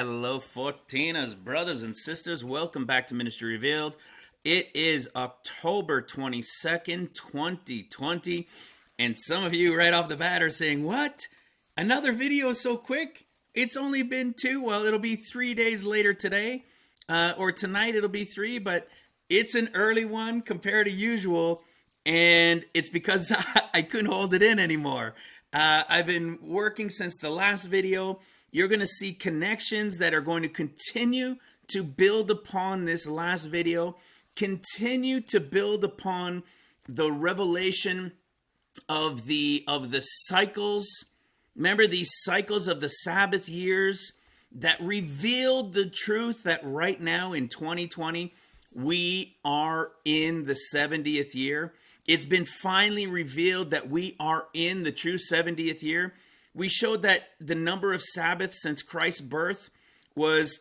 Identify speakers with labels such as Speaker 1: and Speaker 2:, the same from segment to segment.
Speaker 1: Hello, 14ers, brothers and sisters. Welcome back to Ministry Revealed. It is October 22nd, 2020. And some of you right off the bat are saying, what? Another video so quick? It's only been 2. Well, it'll be 3 days later today. Or tonight it'll be 3. But it's an early one compared to usual. And it's because I couldn't hold it in anymore. I've been working since the last video. You're going to see connections that are going to continue to build upon this last video, continue to build upon the revelation of the cycles. Remember these cycles of the Sabbath years that revealed the truth that right now in 2020, we are in the 70th year. It's been finally revealed that we are in the true 70th year. We showed that the number of Sabbaths since Christ's birth was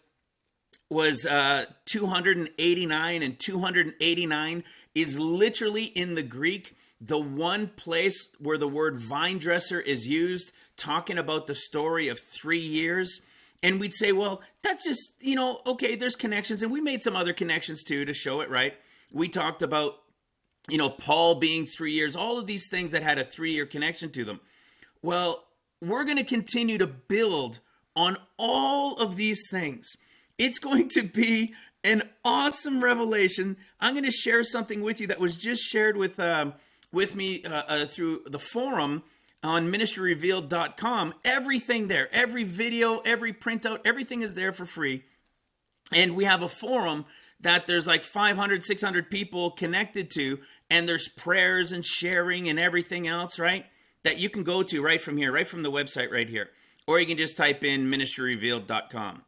Speaker 1: 289, and 289 is literally in the Greek the one place where the word vine dresser is used, talking about the story of 3 years. And we'd say, well, that's just, okay, there's connections. And we made some other connections too to show it, right? We talked about, Paul being 3 years, all of these things that had a 3-year connection to them. Well, we're going to continue to build on all of these things. It's going to be an awesome revelation. I'm going to share something with you that was just shared with me through the forum on ministryrevealed.com. Everything there, every video, every printout, everything is there for free. And we have a forum that there's like 500, 600 people connected to, and there's prayers and sharing and everything else, right? That you can go to right from here, right from the website right here. Or you can just type in ministryrevealed.com.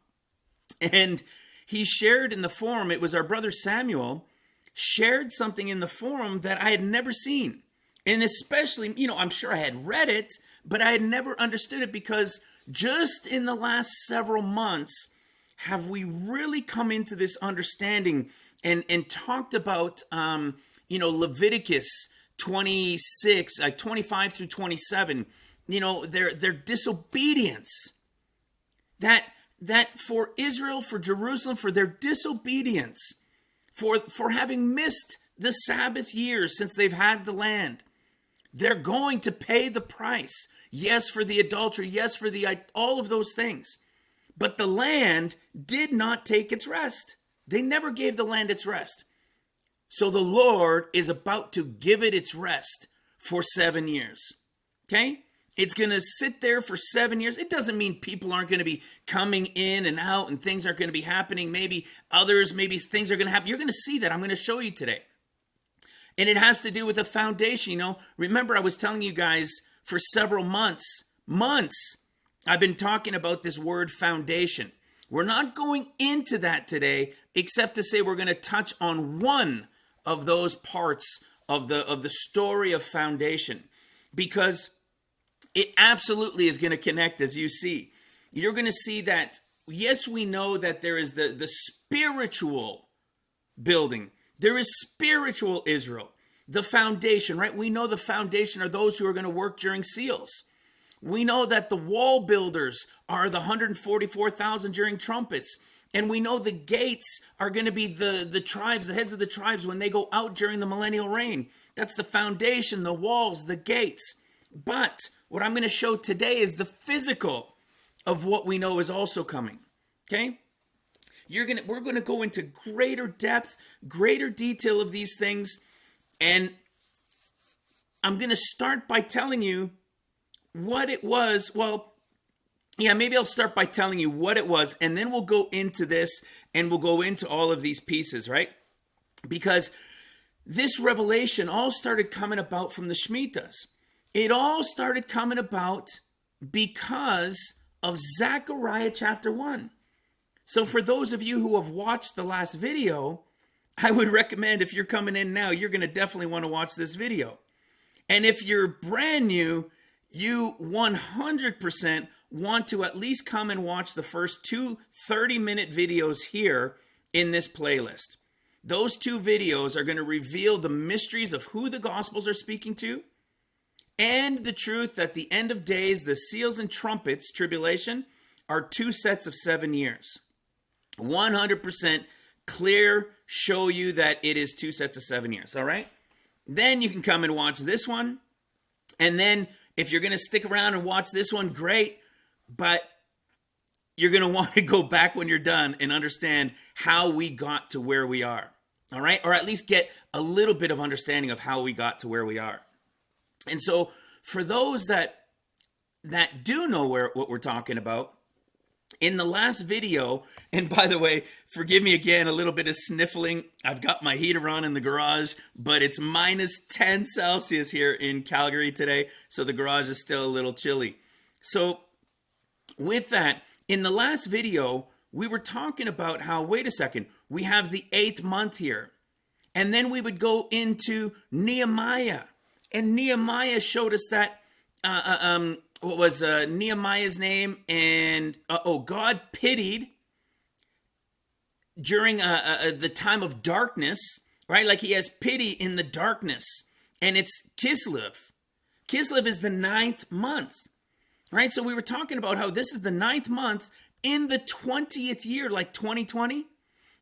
Speaker 1: And he shared in the forum, it was our brother Samuel, shared something in the forum that I had never seen. And especially, I'm sure I had read it, but I had never understood it, because just in the last several months, have we really come into this understanding and talked about, Leviticus 26, 25 through 27, their disobedience, that for Israel, for Jerusalem, for their disobedience, for having missed the Sabbath years since they've had the land, they're going to pay the price. Yes, for the adultery. Yes, for all of those things. But the land did not take its rest. They never gave the land its rest. So the Lord is about to give it its rest for 7 years. Okay? It's going to sit there for 7 years. It doesn't mean people aren't going to be coming in and out and things aren't going to be happening. Maybe things are going to happen. You're going to see that. I'm going to show you today. And it has to do with the foundation. Remember I was telling you guys for several months, I've been talking about this word foundation. We're not going into that today, except to say we're going to touch on one of those parts of the story of foundation, because it absolutely is going to connect. As you see, you're going to see that, yes, we know that there is the spiritual building. There is spiritual Israel, the foundation, right? We know the foundation are those who are going to work during seals. We know that the wall builders are the 144,000 during trumpets. And we know the gates are going to be the tribes, the heads of the tribes when they go out during the millennial reign. That's the foundation, the walls, the gates. But what I'm going to show today is the physical of what we know is also coming. Okay? We're going to go into greater depth, greater detail of these things. And I'm going to start by telling you what it was. Well, yeah, maybe I'll start by telling you what it was, and then we'll go into this, and we'll go into all of these pieces, right? Because this revelation all started coming about from the Shemitahs. It all started coming about because of Zechariah chapter 1. So for those of you who have watched the last video, I would recommend, if you're coming in now, you're going to definitely want to watch this video. And if you're brand new, you 100% want to at least come and watch the first 2 30-minute videos here in this playlist. Those 2 videos are going to reveal the mysteries of who the Gospels are speaking to, and the truth that the end of days, the seals and trumpets, tribulation, are 2 sets of 7 years. 100% clear, show you that it is 2 sets of 7 years, all right? Then you can come and watch this one. And then if you're going to stick around and watch this one, great. But you're going to want to go back when you're done and understand how we got to where we are, all right? Or at least get a little bit of understanding of how we got to where we are. And so for those that do know what we're talking about, in the last video, and by the way, forgive me again, a little bit of sniffling. I've got my heater on in the garage, but it's minus 10 Celsius here in Calgary today, so the garage is still a little chilly. So with that, in the last video, we were talking about how, wait a second, we have the 8th month here. And then we would go into Nehemiah. And Nehemiah showed us that, what was Nehemiah's name? And, God pitied during the time of darkness, right? Like he has pity in the darkness. And it's Kislev. Kislev is the 9th month, right? So we were talking about how this is the 9th month in the 20th year, like 2020.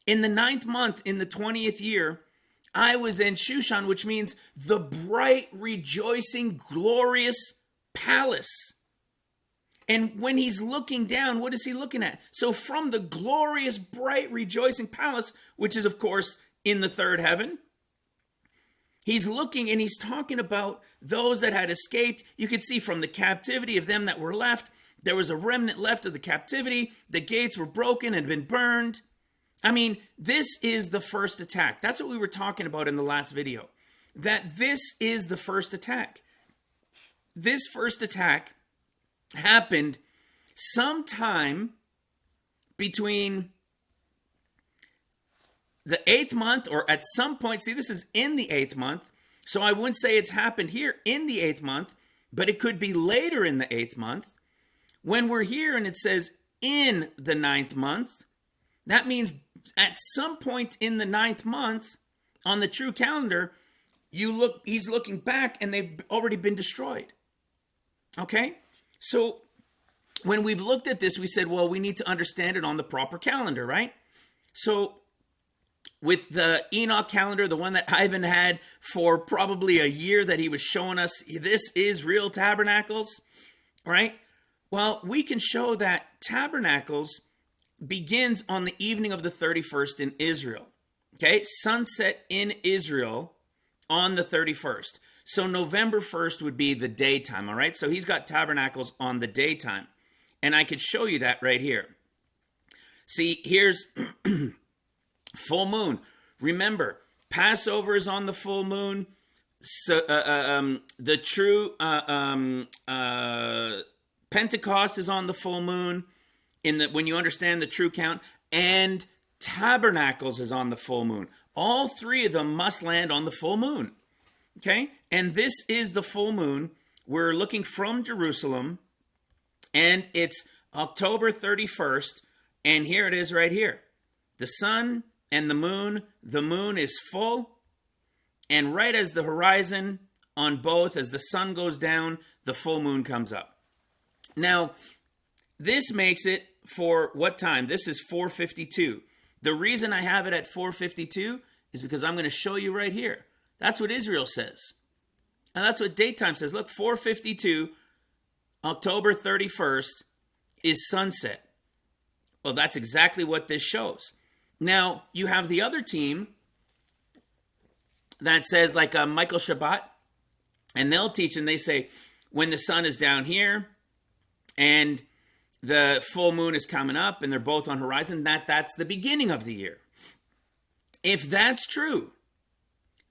Speaker 1: In the 9th month, in the 20th year, I was in Shushan, which means the bright, rejoicing, glorious palace. And when he's looking down, what is he looking at? So from the glorious, bright, rejoicing palace, which is, of course, in the 3rd heaven, he's looking and he's talking about those that had escaped. You could see from the captivity of them that were left, there was a remnant left of the captivity. The gates were broken and been burned. I mean, this is the first attack. That's what we were talking about in the last video. That this is the first attack. This first attack happened sometime between the 8th month, or at some point. See, this is in the 8th month. So I wouldn't say it's happened here in the 8th month, but it could be later in the 8th month. When we're here and it says in the 9th month, that means at some point in the 9th month on the true calendar, he's looking back and they've already been destroyed. Okay? So when we've looked at this, we said, well, we need to understand it on the proper calendar, right? So with the Enoch calendar, the one that Ivan had for probably a year that he was showing us, this is real Tabernacles, right? Well, we can show that Tabernacles begins on the evening of the 31st in Israel. Okay, sunset in Israel on the 31st. So November 1st would be the daytime, all right? So he's got Tabernacles on the daytime. And I could show you that right here. See, here's full moon. Remember, Passover is on the full moon. So the true Pentecost is on the full moon. When you understand the true count, and Tabernacles is on the full moon. All three of them must land on the full moon. Okay? And this is the full moon. We're looking from Jerusalem, and it's October 31st, and here it is right here. The sun and the moon is full, and right as the horizon on both, as the sun goes down, the full moon comes up. Now, this makes it for what time? This is 4:52. The reason I have it at 4:52 is because I'm going to show you right here. That's what Israel says. And that's what daytime says. Look, 4:52, October 31st is sunset. Well, that's exactly what this shows. Now, you have the other team that says, like Michael Shabbat, and they'll teach and they say, when the sun is down here and the full moon is coming up and they're both on horizon, that's the beginning of the year. If that's true,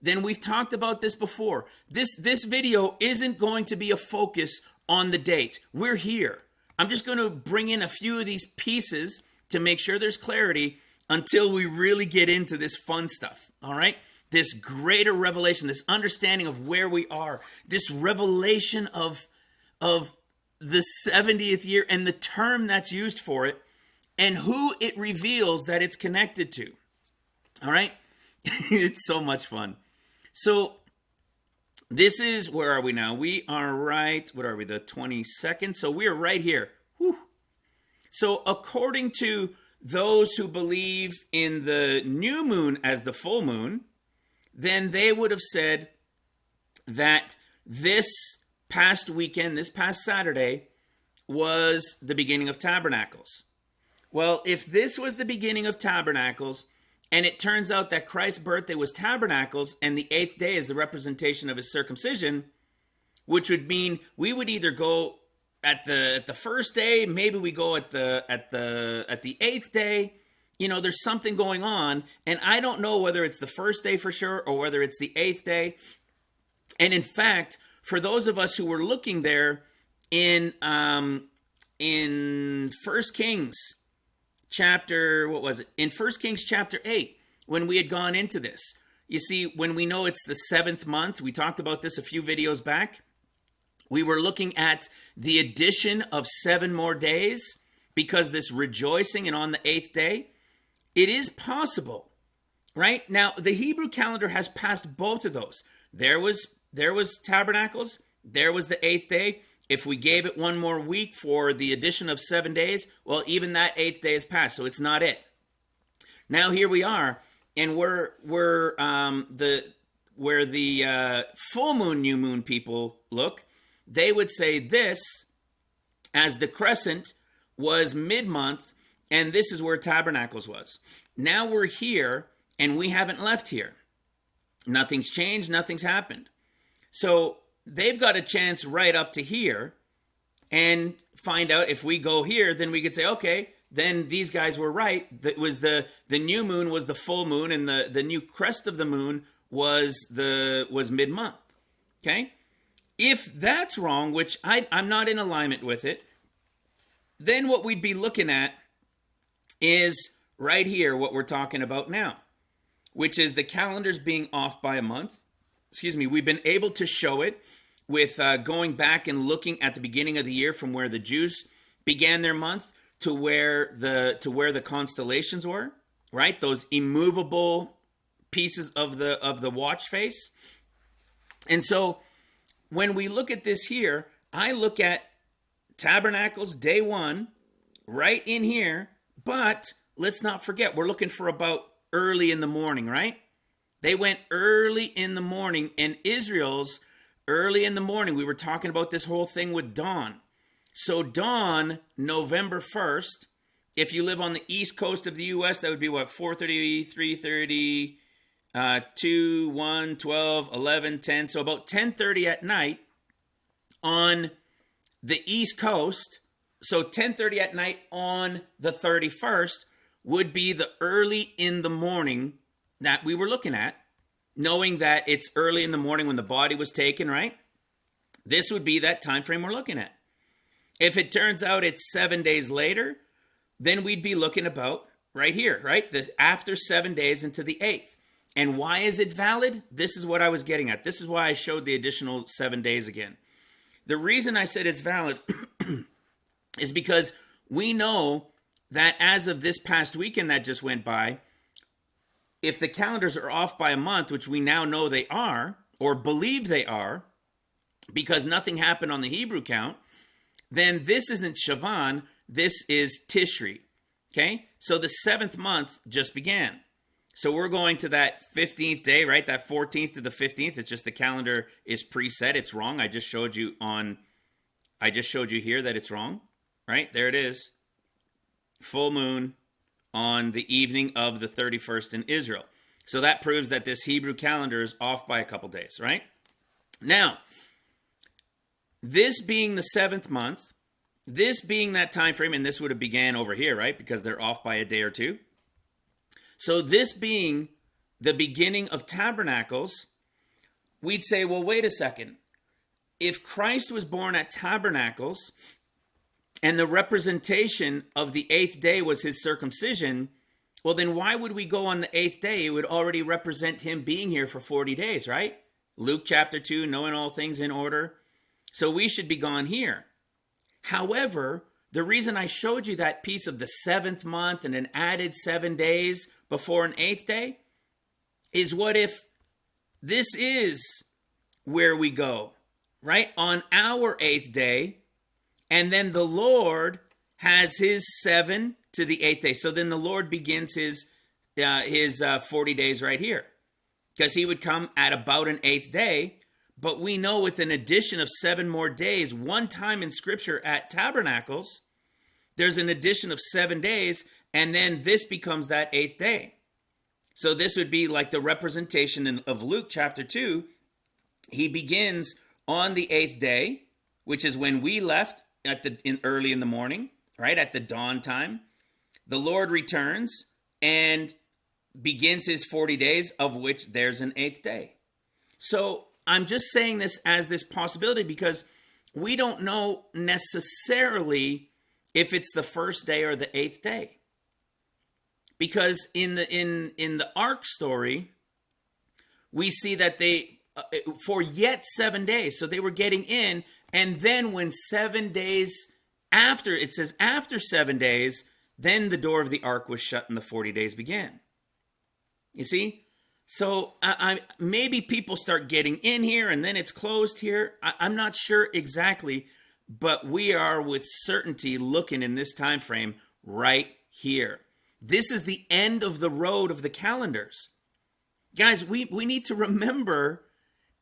Speaker 1: then we've talked about this before. This video isn't going to be a focus on the date. We're here. I'm just going to bring in a few of these pieces to make sure there's clarity until we really get into this fun stuff, all right? This greater revelation, this understanding of where we are, this revelation of the 70th year and the term that's used for it and who it reveals that it's connected to. All right? It's so much fun. So this is, where are we now? We are right, what are we, the 22nd? So we are right here. Whew. So according to those who believe in the new moon as the full moon, then they would have said that this past weekend, this past Saturday, was the beginning of Tabernacles. Well, if this was the beginning of Tabernacles, and it turns out that Christ's birthday was Tabernacles, and the 8th day is the representation of his circumcision, which would mean we would either go at the first day, maybe we go at the 8th day. You know, there's something going on, and I don't know whether it's the first day for sure or whether it's the 8th day. And in fact, for those of us who were looking there in 1 Kings chapter, what was it? In 1 Kings chapter 8, when we had gone into this, you see, when we know it's the 7th month, we talked about this a few videos back. We were looking at the addition of 7 more days because this rejoicing and on the 8th day, it is possible, right? Now, the Hebrew calendar has passed both of those. There was Tabernacles, there was the 8th day. If we gave it one more week for the addition of 7 days, well, even that 8th day has passed, so it's not it. Now here we are, and where the full moon, new moon people look, they would say this as the crescent was mid-month, and this is where Tabernacles was. Now we're here, and we haven't left here. Nothing's changed, nothing's happened. So they've got a chance right up to here and find out if we go here, then we could say, okay, then these guys were right. That was the new moon was the full moon, and the new crest of the moon was mid-month. Okay? If that's wrong, which I'm not in alignment with it, then what we'd be looking at is right here what we're talking about now, which is the calendars being off by a month. Excuse me, we've been able to show it with going back and looking at the beginning of the year from where the Jews began their month to where the constellations were, right? Those immovable pieces of the watch face. And so when we look at this here, I look at Tabernacles day 1 right in here, but let's not forget we're looking for about early in the morning, right? They went early in the morning, and Israel's early in the morning. We were talking about this whole thing with dawn. So dawn, November 1st, if you live on the east coast of the U.S., that would be what, 4:30, 3:30, 2, 1, 12, 11, 10. So about 10:30 at night on the east coast. So 10:30 at night on the 31st would be the early in the morning that we were looking at, knowing that it's early in the morning when the body was taken, right? This would be that time frame we're looking at. If it turns out it's 7 days later, then we'd be looking about right here, right? This after 7 days into the 8th. And why is it valid? This is what I was getting at. This is why I showed the additional 7 days again. The reason I said it's valid is because we know that as of this past weekend that just went by, if the calendars are off by a month, which we now know they are, or believe they are, because nothing happened on the Hebrew count, then this isn't Shavan, this is Tishri. Okay? So the 7th month just began. So we're going to that 15th day, right? That 14th to the 15th. It's just the calendar is preset. It's wrong. I just showed you here that it's wrong, right? There it is. Full moon on the evening of the 31st in Israel. So that proves that this Hebrew calendar is off by a couple days, right? Now, this being the 7th month, this being that time frame, and this would have began over here, right? Because they're off by a day or two. So this being the beginning of Tabernacles, we'd say, well, wait a second. If Christ was born at Tabernacles, and the representation of the 8th day was his circumcision, well, then why would we go on the 8th day? It would already represent him being here for 40 days, right? Luke chapter 2, knowing all things in order. So we should be gone here. However, the reason I showed you that piece of the 7th month and an added 7 days before an 8th day is, what if this is where we go, right? On our 8th day, and then the Lord has his 7 to the 8th day. So then the Lord begins his 40 days right here, because he would come at about an 8th day. But we know with an addition of 7 more days, one time in scripture at Tabernacles, there's an addition of 7 days, and then this becomes that 8th day. So this would be like the representation of Luke chapter 2. He begins on the 8th day, which is when we left early in the morning, right at the dawn time. The Lord returns and begins his 40 days, of which there's an 8th day. So I'm just saying this as this possibility because we don't know necessarily if it's the first day or the 8th day. Because in the ark story, we see that they for yet 7 days, so they were getting in, and then when 7 days after, it says after 7 days, then the door of the ark was shut and the 40 days began. You see? So maybe people start getting in here and then it's closed here. I'm not sure exactly, but we are with certainty looking in this time frame right here. This is the end of the road of the calendars. Guys, we need to remember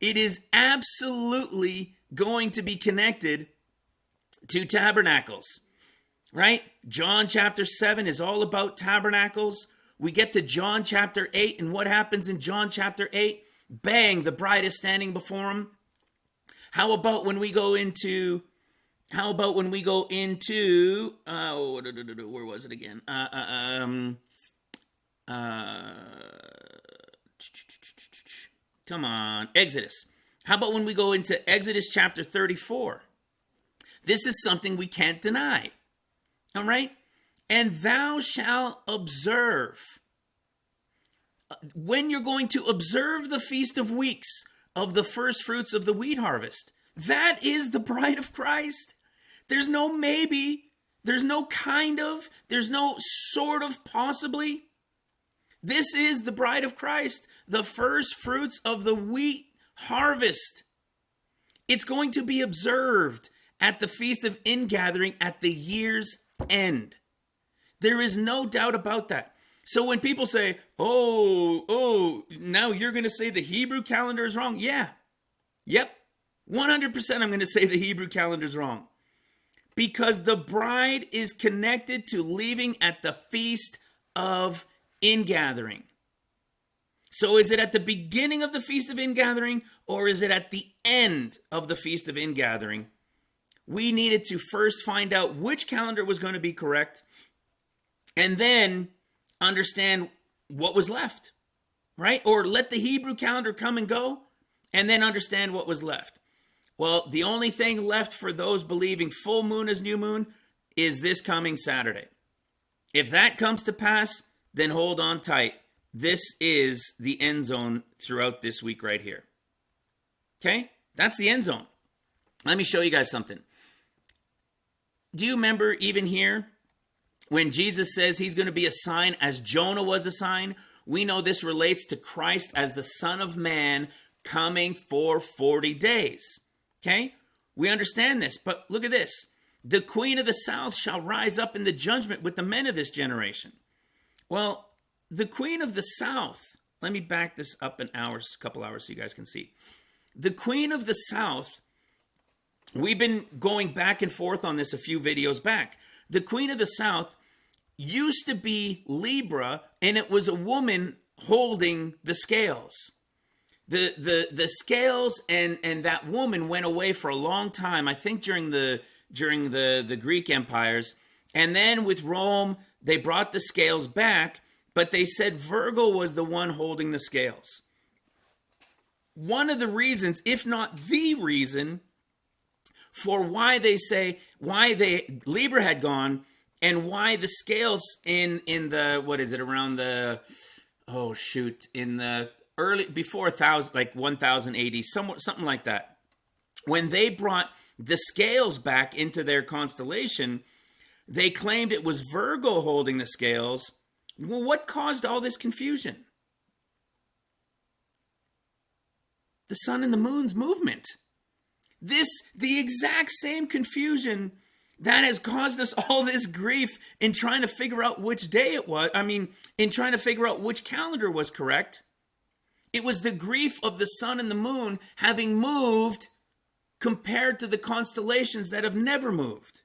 Speaker 1: it is absolutely going to be connected to tabernacles, right? John chapter 7 is all about tabernacles. We get to John chapter 8, and what happens in John chapter 8? Bang, the bride is standing before him. How about when we go into, where was it again? Come on, Exodus. How about when we go into Exodus chapter 34? This is something we can't deny. All right? And thou shalt observe. When you're going to observe the Feast of Weeks of the first fruits of the wheat harvest, that is the bride of Christ. There's no maybe. There's no kind of. There's no sort of possibly. This is the bride of Christ, the first fruits of the wheat harvest. It's going to be observed at the Feast of Ingathering at the year's end. There is no doubt about that. So when people say, oh, now you're going to say the Hebrew calendar is wrong. Yeah. Yep. 100% I'm going to say the Hebrew calendar is wrong. Because the bride is connected to leaving at the Feast of Ingathering. So is it at the beginning of the Feast of Ingathering or is it at the end of the Feast of Ingathering? We needed to first find out which calendar was going to be correct and then understand what was left, right? Or let the Hebrew calendar come and go and then understand what was left. Well, the only thing left for those believing full moon is new moon is this coming Saturday. If that comes to pass, then hold on tight. This is the end zone throughout this week right here. Okay? That's the end zone. Let me show you guys something. Do you remember even here when Jesus says he's going to be a sign as Jonah was a sign? We know this relates to Christ as the Son of Man coming for 40 days. Okay? We understand this, but look at this. The queen of the south shall rise up in the judgment with the men of this generation. Well, the queen of the south, let me back this up a couple hours so you guys can see. The queen of the south, we've been going back and forth on this a few videos back. The queen of the south used to be Libra, and it was a woman holding the scales. The scales and that woman went away for a long time, I think during the Greek empires. And then with Rome, they brought the scales back, but they said Virgo was the one holding the scales. One of the reasons, if not the reason, for why Libra had gone and why the scales in the, in the early, before 1000, like 1000 AD, something like that. When they brought the scales back into their constellation, they claimed it was Virgo holding the scales. Well, what caused all this confusion? The sun and the moon's movement. The exact same confusion that has caused us all this grief in trying to figure out which day it was. In trying to figure out which calendar was correct. It was the grief of the sun and the moon having moved compared to the constellations that have never moved.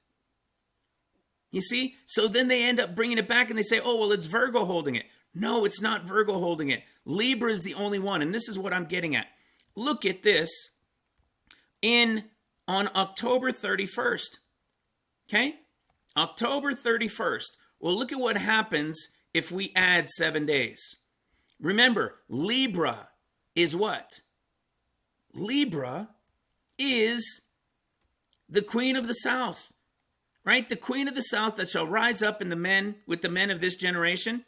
Speaker 1: You see? So then they end up bringing it back and they say, oh, well, it's Virgo holding it. No, it's not Virgo holding it. Libra is the only one. And this is what I'm getting at. Look at this on October 31st. Okay? October 31st. Well, look at what happens if we add 7 days. Remember, Libra is what? Libra is the queen of the south, right? The queen of the south that shall rise up with the men of this generation.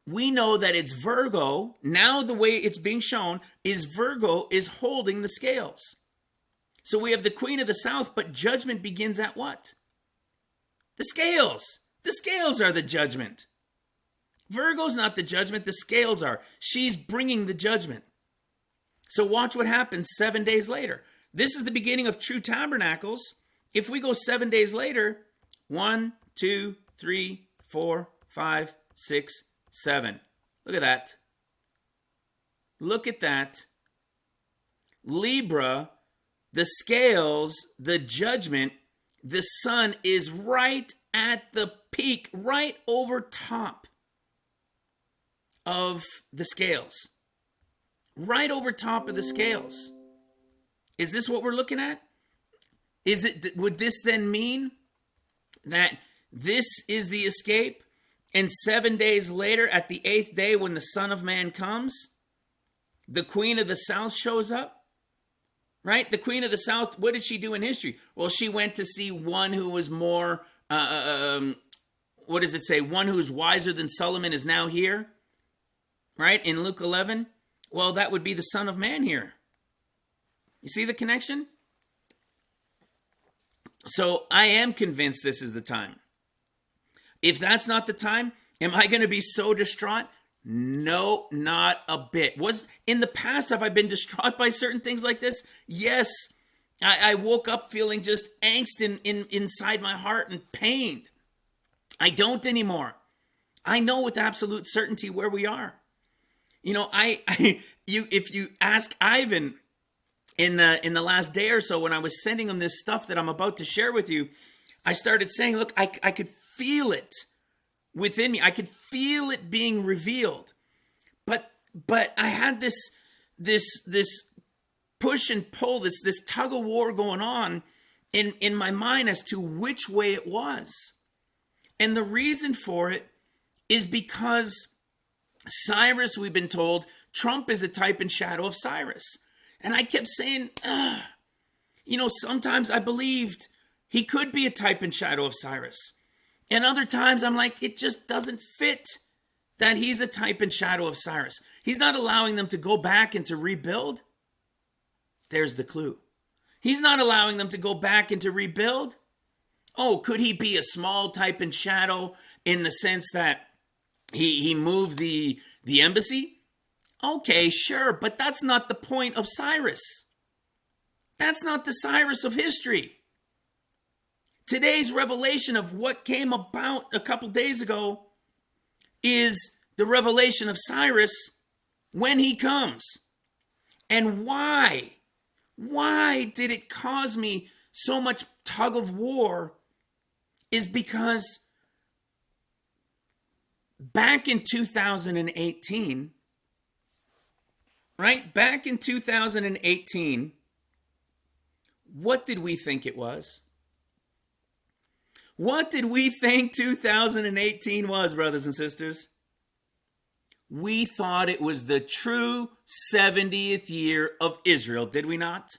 Speaker 1: We know that it's Virgo. Now the way it's being shown is Virgo is holding the scales. So we have the queen of the south, but judgment begins at what? The scales. The scales are the judgment. Virgo's not the judgment, the scales are. She's bringing the judgment. So watch what happens 7 days later. This is the beginning of true tabernacles. If we go 7 days later, 1, 2, 3, 4, 5, 6, 7. Look at that. Look at that. Libra, the scales, the judgment, the sun is right at the peak, right over top of the scales. Right over top of the scales. Is this what we're looking at? Would this then mean that this is the escape? And 7 days later, at the 8th day, when the Son of Man comes, the Queen of the South shows up? Right? The Queen of the South, what did she do in history? Well, she went to see one who was more, what does it say? One who's wiser than Solomon is now here. Right? In Luke 11. Well, that would be the Son of Man here. You see the connection? So I am convinced this is the time. If that's not the time, am I going to be so distraught? No, not a bit. In the past, have I been distraught by certain things like this? Yes. I woke up feeling just angst inside my heart and pained. I don't anymore. I know with absolute certainty where we are. You know, if you ask Ivan in the last day or so, when I was sending him this stuff that I'm about to share with you, I started saying, look, I could feel it within me. I could feel it being revealed. But I had this push and pull, this tug of war going on in my mind as to which way it was. And the reason for it is because Cyrus, we've been told, Trump is a type and shadow of Cyrus. And I kept saying, sometimes I believed he could be a type and shadow of Cyrus. And other times I'm like, it just doesn't fit that he's a type and shadow of Cyrus. He's not allowing them to go back and to rebuild. There's the clue. He's not allowing them to go back and to rebuild. Oh, could he be a small type and shadow in the sense that he moved the embassy? Okay, sure, but that's not the point of Cyrus. That's not the Cyrus of history. Today's revelation of what came about a couple days ago is the revelation of Cyrus when he comes. And why? Why did it cause me so much tug of war? Is because back in 2018, right? Back in 2018, what did we think it was? What did we think 2018 was, brothers and sisters? We thought it was the true 70th year of Israel, did we not?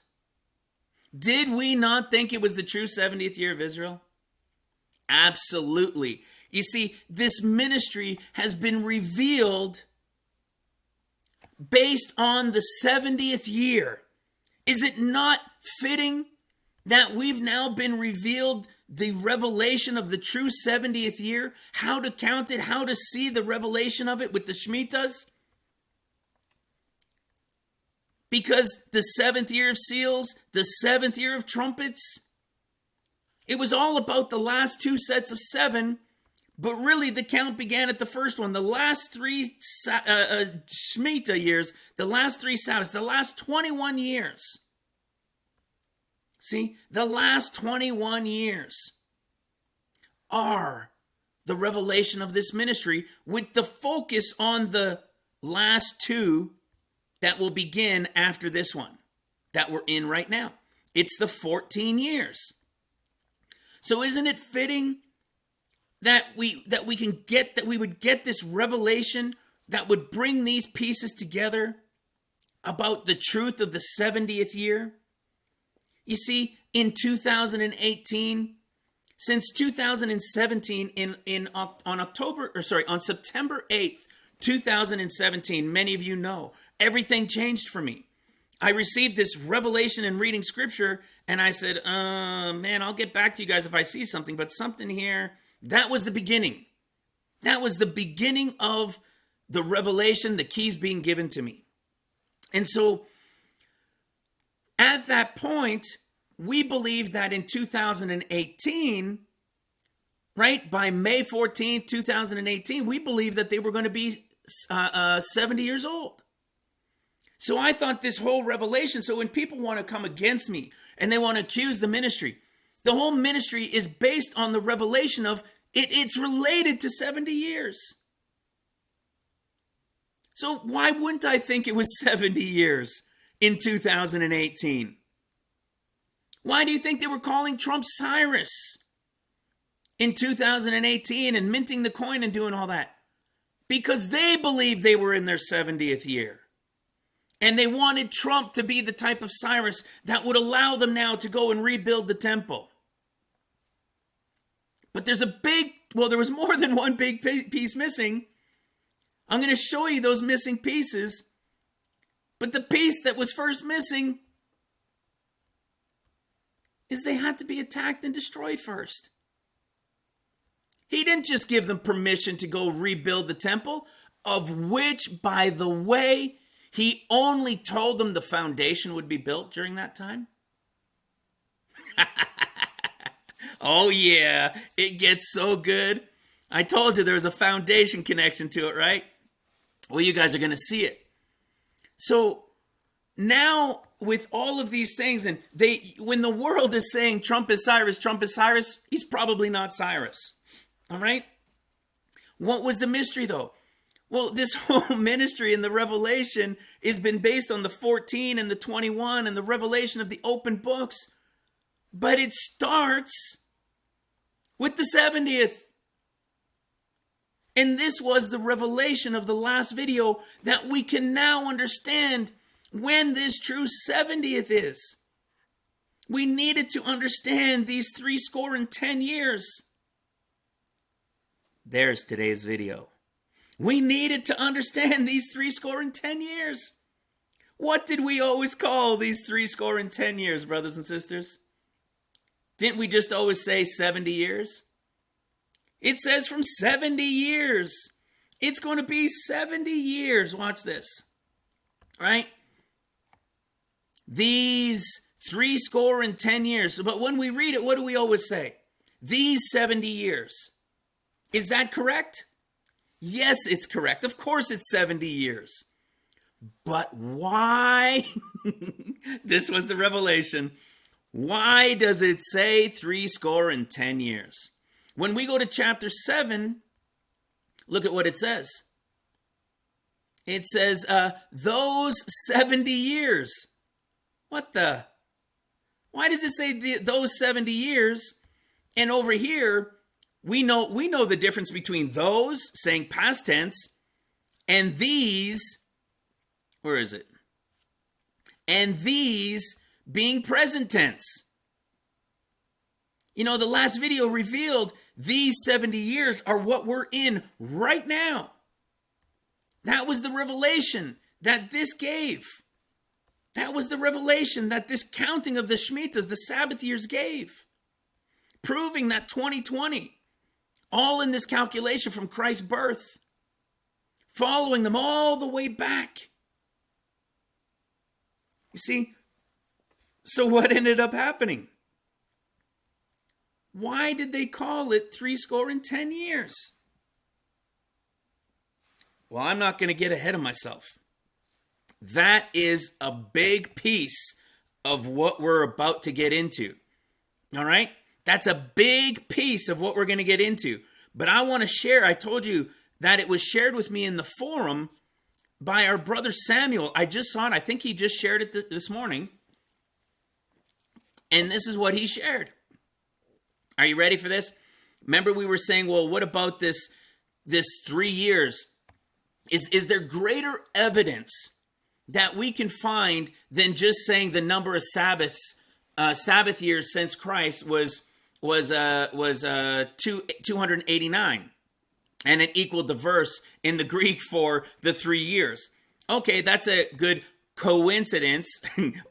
Speaker 1: Did we not think it was the true 70th year of Israel? Absolutely. You see, this ministry has been revealed based on the 70th year. Is it not fitting that we've now been revealed the revelation of the true 70th year? How to count it, how to see the revelation of it with the Shemitahs? Because the 7th year of seals, the 7th year of trumpets, It was all about the last 2 sets of 7, but really the count began at the first one. The last 3 Shemitah years, the last 3 Sabbaths, the last 21 years. See, the last 21 years are the revelation of this ministry, with the focus on the last 2 that will begin after this one that we're in right now. It's the 14 years. So isn't it fitting that we would get this revelation that would bring these pieces together about the truth of the 70th year? You see, in 2018, since 2017, on September 8th, 2017, many of you know, everything changed for me. I received this revelation in reading scripture, and I said, man, I'll get back to you guys if I see something, but something here, that was the beginning. That was the beginning of the revelation, the keys being given to me. And so, at that point, we believed that in 2018, right, by May 14th, 2018, we believed that they were going to be 70 years old. So I thought this whole revelation, so when people want to come against me and they want to accuse the ministry, the whole ministry is based on the revelation of it's related to 70 years. So why wouldn't I think it was 70 years in 2018? Why do you think they were calling Trump Cyrus in 2018 and minting the coin and doing all that? Because they believed they were in their 70th year. And they wanted Trump to be the type of Cyrus that would allow them now to go and rebuild the temple. But there was more than one big piece missing. I'm going to show you those missing pieces. But the piece that was first missing is they had to be attacked and destroyed first. He didn't just give them permission to go rebuild the temple, of which, by the way, he only told them the foundation would be built during that time. Oh yeah, it gets so good. I told you there was a foundation connection to it, right? Well, you guys are going to see it. So now with all of these things, and when the world is saying Trump is Cyrus, he's probably not Cyrus. All right? What was the mystery though? Well, this whole ministry and the revelation has been based on the 14 and the 21 and the revelation of the open books. But it starts with the 70th. And this was the revelation of the last video that we can now understand when this true 70th is. We needed to understand these 10 years. There's today's video. We needed to understand these 10 years. What did we always call these 10 years, brothers and sisters? Didn't we just always say 70 years? It says from 70 years. It's going to be 70 years. Watch this. Right? These 10 years. But when we read it, what do we always say? These 70 years. Is that correct? Yes, it's correct. Of course it's 70 years. But why? This was the revelation. Why does it say 10 years? When we go to chapter 7, look at what it says. It says, those 70 years. What the? Why does it say those 70 years? And over here, we know the difference between those, saying past tense, and these, where is it? And these being present tense. You know, the last video revealed these 70 years are what we're in right now. That was the revelation that this gave. That was the revelation that this counting of the Shemitahs, the Sabbath years, gave. Proving that 2020, all in this calculation from Christ's birth, following them all the way back. You see, so what ended up happening? Why did they call it 10 years? Well, I'm not going to get ahead of myself. That is a big piece of what we're about to get into. All right? That's a big piece of what we're going to get into. But I want to share, I told you that it was shared with me in the forum by our brother Samuel. I just saw it. I think he just shared it this morning. And this is what he shared. Are you ready for this? Remember we were saying, well, what about this 3 years? Is there greater evidence that we can find than just saying the number of Sabbath years since Christ was 289, and it equaled the verse in the Greek for the 3 years? Okay, that's a good coincidence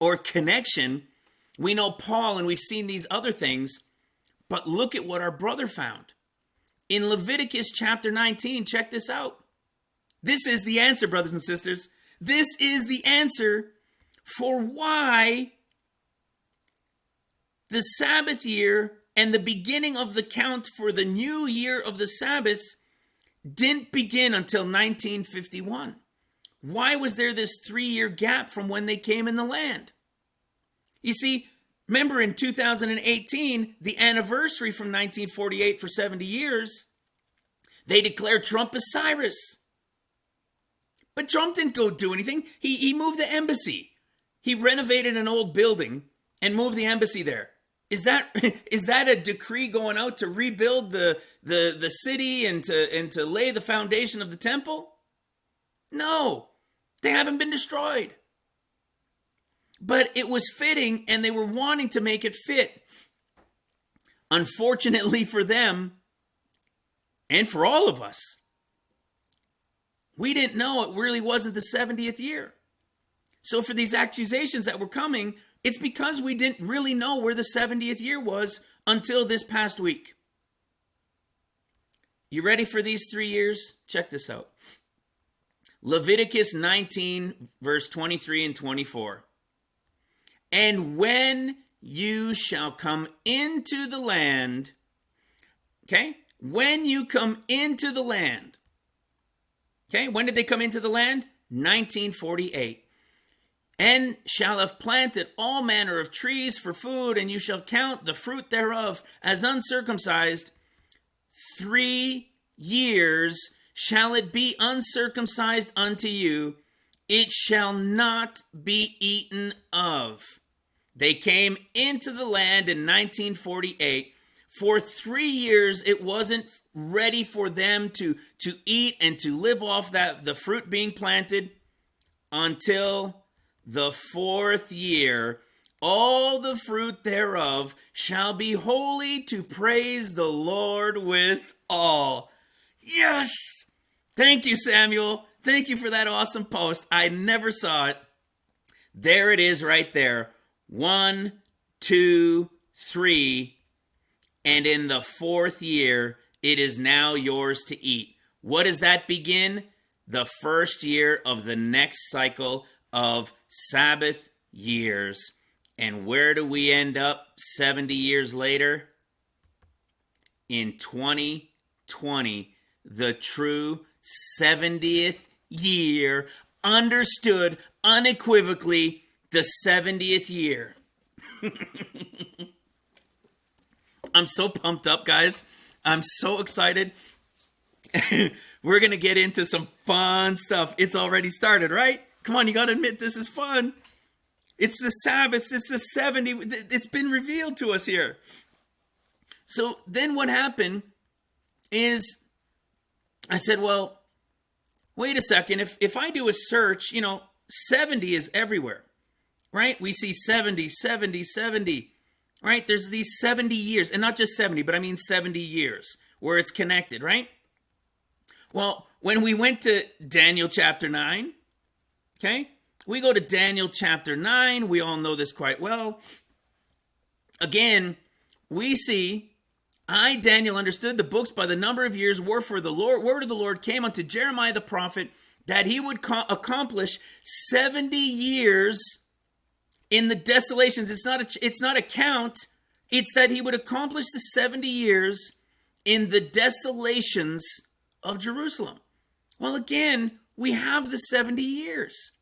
Speaker 1: or connection. We know Paul and we've seen these other things, but look at what our brother found. In Leviticus chapter 19, check this out. This is the answer, brothers and sisters. This is the answer for why the Sabbath year and the beginning of the count for the new year of the Sabbaths didn't begin until 1951. Why was there this 3-year gap from when they came in the land? You see, remember in 2018, the anniversary from 1948 for 70 years, they declared Trump as Cyrus. But Trump didn't go do anything. He moved the embassy. He renovated an old building and moved the embassy there. Is that a decree going out to rebuild the city and to lay the foundation of the temple? No, they haven't been destroyed. But it was fitting, and they were wanting to make it fit. Unfortunately for them, and for all of us, we didn't know it really wasn't the 70th year. So for these accusations that were coming, it's because we didn't really know where the 70th year was until this past week. You ready for these 3 years? Check this out. Leviticus 19, verse 23 and 24. And when you shall come into the land, okay? When you come into the land, okay, when did they come into the land? 1948. And shall have planted all manner of trees for food, and you shall count the fruit thereof as uncircumcised. 3 years shall it be uncircumcised unto you. It shall not be eaten of. They came into the land in 1948. For 3 years, it wasn't ready for them to eat and to live off the fruit being planted until the 4th year. All the fruit thereof shall be holy to praise the Lord with all. Yes! Thank you, Samuel. Thank you for that awesome post. I never saw it. There it is right there. 1, 2, 3. And in the 4th year, it is now yours to eat. What does that begin? The 1st year of the next cycle of Sabbath years. And where do we end up 70 years later? In 2020, the true 70th year, understood unequivocally, the 70th year. I'm so pumped up, guys. I'm so excited. We're going to get into some fun stuff. It's already started, right? Come on, you got to admit this is fun. It's the Sabbaths. It's the 70. It's been revealed to us here. So then what happened is I said, well, wait a second. If I do a search, 70 is everywhere, right? We see 70, 70, 70. Right? There's these 70 years, and not just 70, but I mean 70 years where it's connected, right? Well, when we went to Daniel chapter 9, okay, we go to Daniel chapter 9. We all know this quite well. Again, we see, Daniel, understood the books by the number of years were for the Lord. Word of the Lord came unto Jeremiah the prophet that he would accomplish 70 years in the desolations. It's not a count It's that he would accomplish the 70 years in the desolations of Jerusalem. Well, again, we have the 70 years.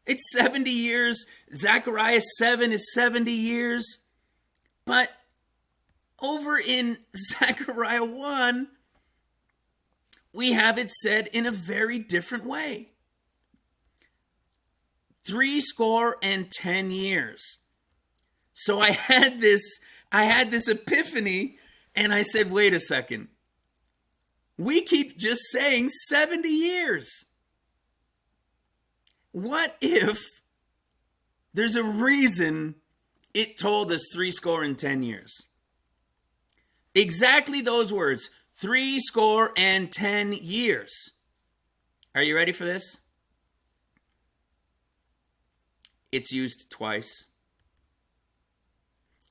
Speaker 1: It's 70 years. Zechariah 7 is 70 years. But over in Zechariah 1, we have it said in a very different way. 70 years. So I had this epiphany, and I said, wait a second. We keep just saying 70 years. What if there's a reason it told us 10 years? Exactly those words, 10 years. Are you ready for this? It's used twice.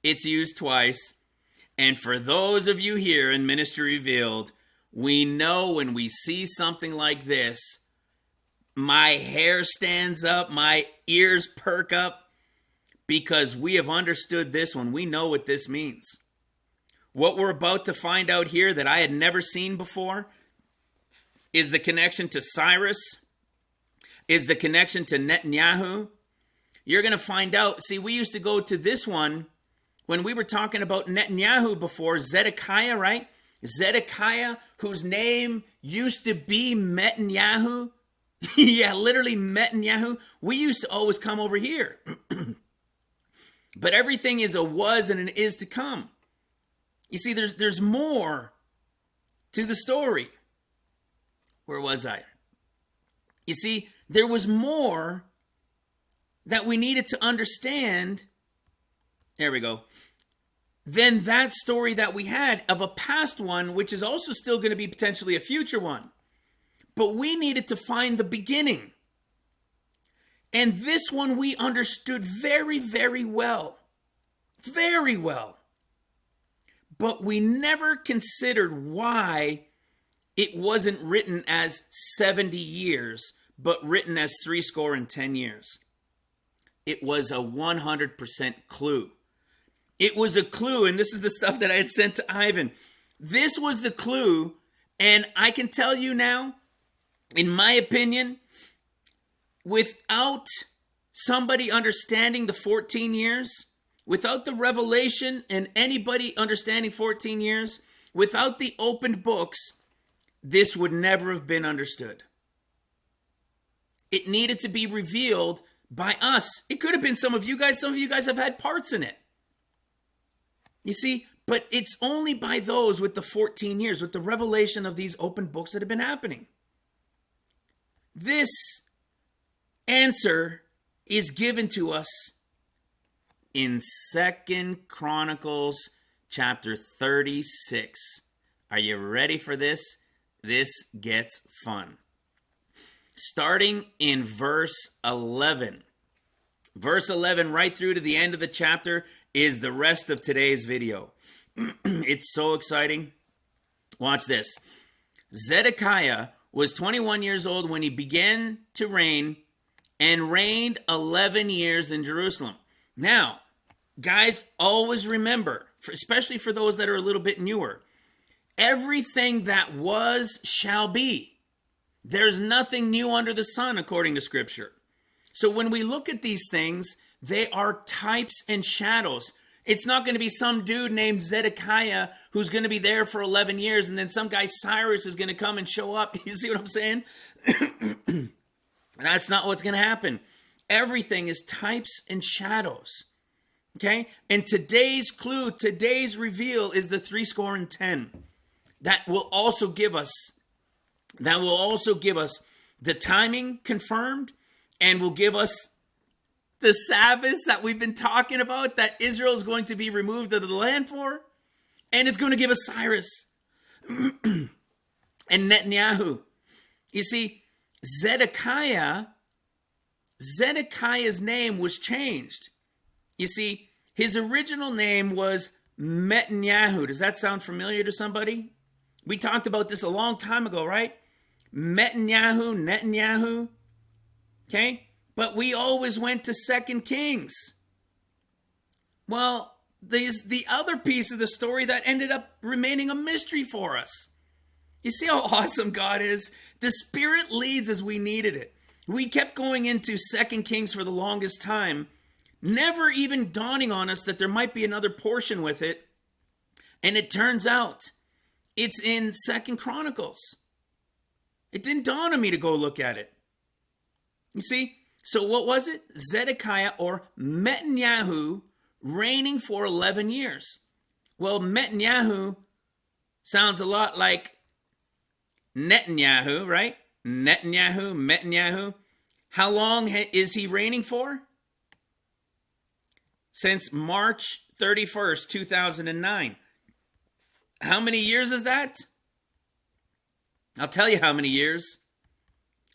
Speaker 1: It's used twice. And for those of you here in Ministry Revealed, we know when we see something like this, my hair stands up, my ears perk up, because we have understood this one. We know what this means. What we're about to find out here that I had never seen before is the connection to Cyrus, is the connection to Netanyahu. You're going to find out. See, we used to go to this one when we were talking about Netanyahu before, Zedekiah, right? Zedekiah, whose name used to be Netanyahu. Yeah, literally Netanyahu. We used to always come over here. But everything is a was and an is to come. You see, there's more to the story. Where was I? You see, there was more that we needed to understand. There we go. Than that story that we had of a past one, which is also still going to be potentially a future one. But we needed to find the beginning. And this one we understood very, very well. Very well. But we never considered why it wasn't written as 70 years, but written as 10 years. It was a 100% clue. It was a clue, and this is the stuff that I had sent to Ivan. This was the clue, and I can tell you now, in my opinion, without somebody understanding the 14 years, without the revelation and anybody understanding 14 years, without the opened books, this would never have been understood. It needed to be revealed by us. It could have been some of you guys. Some of you guys have had parts in it. You see, but it's only by those with the 14 years, with the revelation of these open books that have been happening. This answer is given to us in 2 Chronicles chapter 36. Are you ready for this? This gets fun. Starting in verse 11. Verse 11 right through to the end of the chapter is the rest of today's video. It's so exciting. Watch this. Zedekiah was 21 years old when he began to reign and reigned 11 years in Jerusalem. Now, guys, always remember, especially for those that are a little bit newer, everything that was shall be. There's nothing new under the sun, according to Scripture. So when we look at these things, they are types and shadows. It's not going to be some dude named Zedekiah who's going to be there for 11 years and then some guy Cyrus is going to come and show up. You see what I'm saying? That's not what's going to happen. Everything is types and shadows. Okay? And today's clue, today's reveal is the 10. That will also give us the timing confirmed, and will give us the Sabbaths that we've been talking about that Israel is going to be removed out of the land for. And it's going to give us Cyrus and Netanyahu. You see, Zedekiah's name was changed. You see, his original name was Netanyahu. Does that sound familiar to somebody? We talked about this a long time ago, right? Netanyahu. Okay? But we always went to 2 Kings. Well, the other piece of the story that ended up remaining a mystery for us. You see how awesome God is? The Spirit leads as we needed it. We kept going into 2 Kings for the longest time, never even dawning on us that there might be another portion with it. And it turns out it's in 2 Chronicles. It didn't dawn on me to go look at it. You see? So what was it? Zedekiah or Netanyahu reigning for 11 years. Well, Netanyahu sounds a lot like Netanyahu, right? Netanyahu. How long is he reigning for? Since March 31st, 2009. How many years is that? I'll tell you how many years.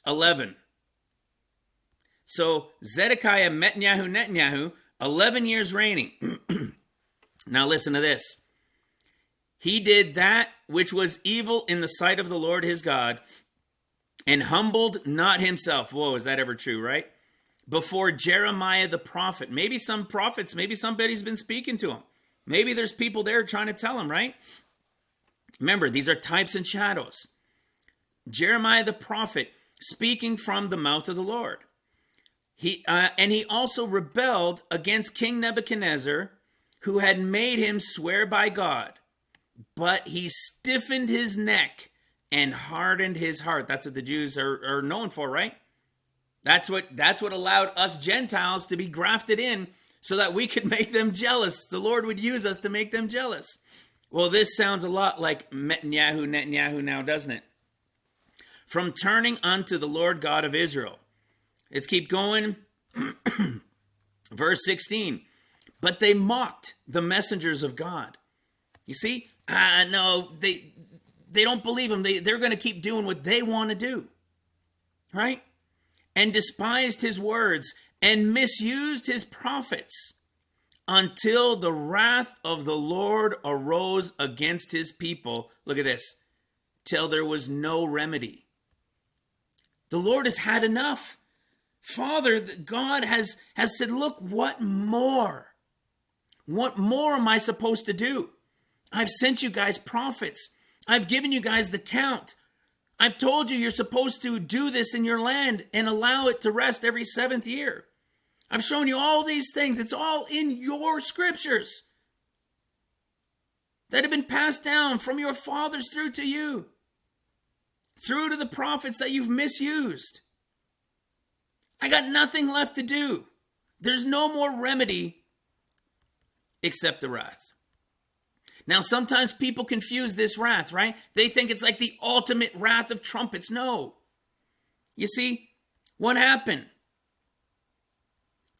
Speaker 1: 11. So Zedekiah, Netanyahu, 11 years reigning. Now listen to this. He did that which was evil in the sight of the Lord his God, and humbled not himself. Whoa, is that ever true, right? Before Jeremiah the prophet. Maybe some prophets, maybe somebody's been speaking to him. Maybe there's people there trying to tell him, right? Remember, these are types and shadows. Jeremiah the prophet speaking from the mouth of the Lord. He also rebelled against King Nebuchadnezzar, who had made him swear by God. But he stiffened his neck and hardened his heart. That's what the Jews are known for, right? That's what allowed us Gentiles to be grafted in so that we could make them jealous. The Lord would use us to make them jealous. Well, this sounds a lot like Netanyahu now, doesn't it? From turning unto the Lord God of Israel. Let's keep going. Verse 16. But they mocked the messengers of God. You see? No, they don't believe him. They're going to keep doing what they want to do. Right? And despised his words and misused his prophets until the wrath of the Lord arose against his people. Look at this. Till there was no remedy. The Lord has had enough. Father, God has said, look, what more? What more am I supposed to do? I've sent you guys prophets. I've given you guys the count. I've told you you're supposed to do this in your land and allow it to rest every 7th year. I've shown you all these things. It's all in your scriptures that have been passed down from your fathers through to you, through to the prophets that you've misused. I got nothing left to do. There's no more remedy except the wrath. Now, sometimes people confuse this wrath, right? They think it's like the ultimate wrath of trumpets. No. You see, what happened?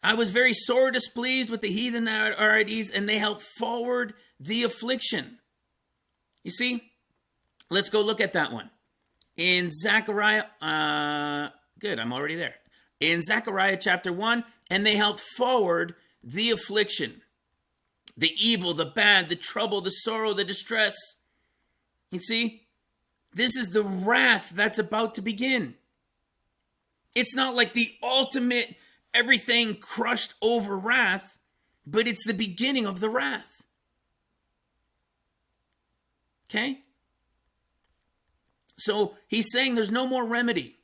Speaker 1: I was very sore displeased with the heathen that are at ease, and they helped forward the affliction. You see, let's go look at that one. In Zechariah, good, I'm already there. In Zechariah chapter 1, and they helped forward the affliction. The evil, the bad, the trouble, the sorrow, the distress. You see, this is the wrath that's about to begin. It's not like the ultimate, everything crushed over wrath, but it's the beginning of the wrath. Okay? So he's saying there's no more remedy.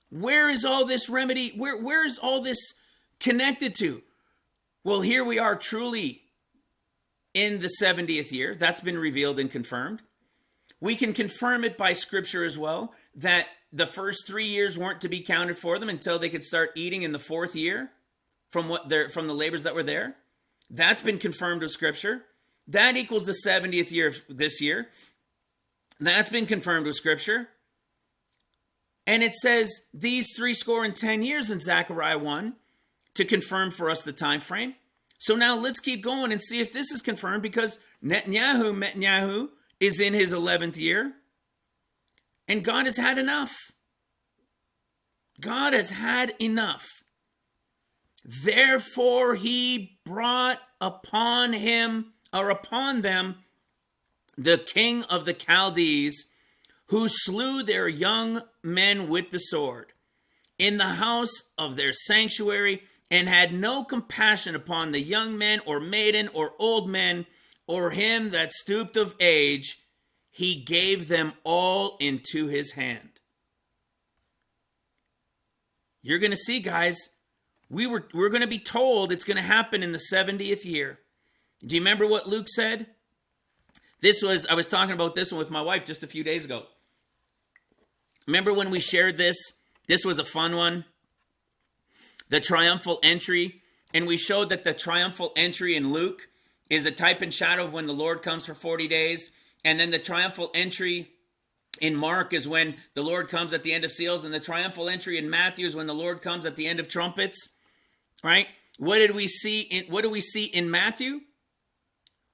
Speaker 1: Where is all this remedy? Where is all this connected to? Well, here we are truly in the 70th year. That's been revealed and confirmed. We can confirm it by scripture as well, that the first 3 years weren't to be counted for them until they could start eating in the 4th year from the labors that were there. That's been confirmed with scripture. That equals the 70th year this year. That's been confirmed with scripture. And it says these 10 years in Zechariah 1 to confirm for us the time frame. So now let's keep going and see if this is confirmed, because Netanyahu is in his 11th year. And God has had enough. God has had enough. Therefore he brought upon them the king of the Chaldees, who slew their young men with the sword in the house of their sanctuary and had no compassion upon the young men or maiden or old men or him that stooped of age. He gave them all into his hand. You're going to see, guys, we're going to be told it's going to happen in the 70th year. Do you remember what Luke said? I was talking about this one with my wife just a few days ago. Remember when we shared this? This was a fun one. The triumphal entry. And we showed that the triumphal entry in Luke is a type and shadow of when the Lord comes for 40 days. And then the triumphal entry in Mark is when the Lord comes at the end of seals. And the triumphal entry in Matthew is when the Lord comes at the end of trumpets. Right? What do we see in Matthew?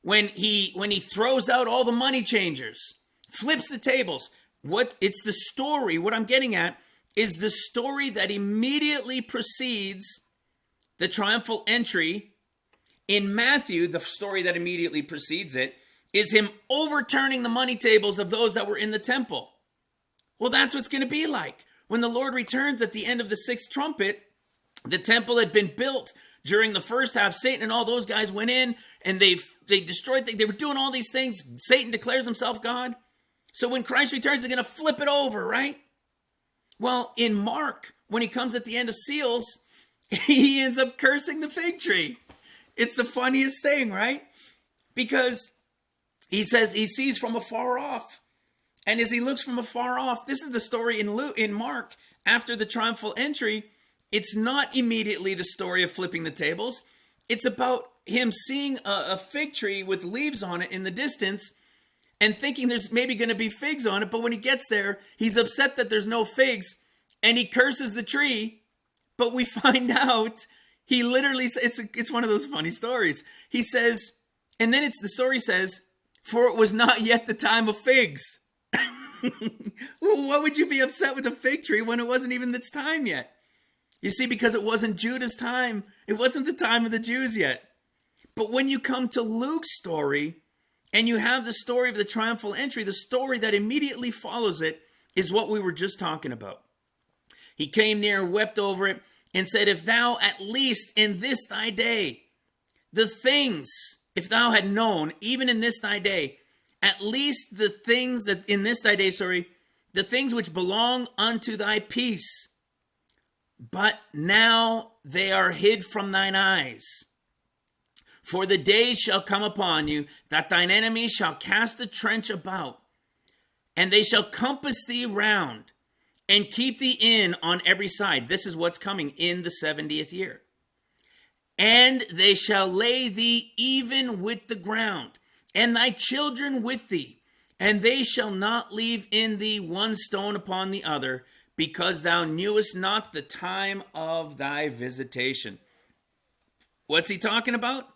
Speaker 1: When he throws out all the money changers, flips the tables. It's the story, what I'm getting at, is the story that immediately precedes the triumphal entry. In Matthew, the story that immediately precedes it is him overturning the money tables of those that were in the temple. Well, that's what's going to be like. When the Lord returns at the end of the sixth trumpet, the temple had been built during the first half. Satan and all those guys went in and they destroyed, they were doing all these things. Satan declares himself God. So when Christ returns, they're going to flip it over, right? Well, in Mark, when he comes at the end of seals, he ends up cursing the fig tree. It's the funniest thing, right? Because he says he sees from afar off. And as he looks from afar off, this is the story in Mark after the triumphal entry. It's not immediately the story of flipping the tables. It's about him seeing a fig tree with leaves on it in the distance and thinking there's maybe going to be figs on it. But when he gets there, he's upset that there's no figs and he curses the tree. But we find out he literally says, it's one of those funny stories. He says, and then the story says, for it was not yet the time of figs. What would you be upset with a fig tree when it wasn't even its time yet? You see, because it wasn't Judah's time. It wasn't the time of the Jews yet. But when you come to Luke's story and you have the story of the triumphal entry, the story that immediately follows it is what we were just talking about. He came near, wept over it, and said, if thou at least in this thy day, the things, if thou had known, even in this thy day, at least the things that in this thy day, the things which belong unto thy peace, but now they are hid from thine eyes. For the days shall come upon you that thine enemies shall cast a trench about, and they shall compass thee round and keep thee in on every side. This is what's coming in the 70th year. And they shall lay thee even with the ground, and thy children with thee, and they shall not leave in thee one stone upon the other, because thou knewest not the time of thy visitation. What's he talking about?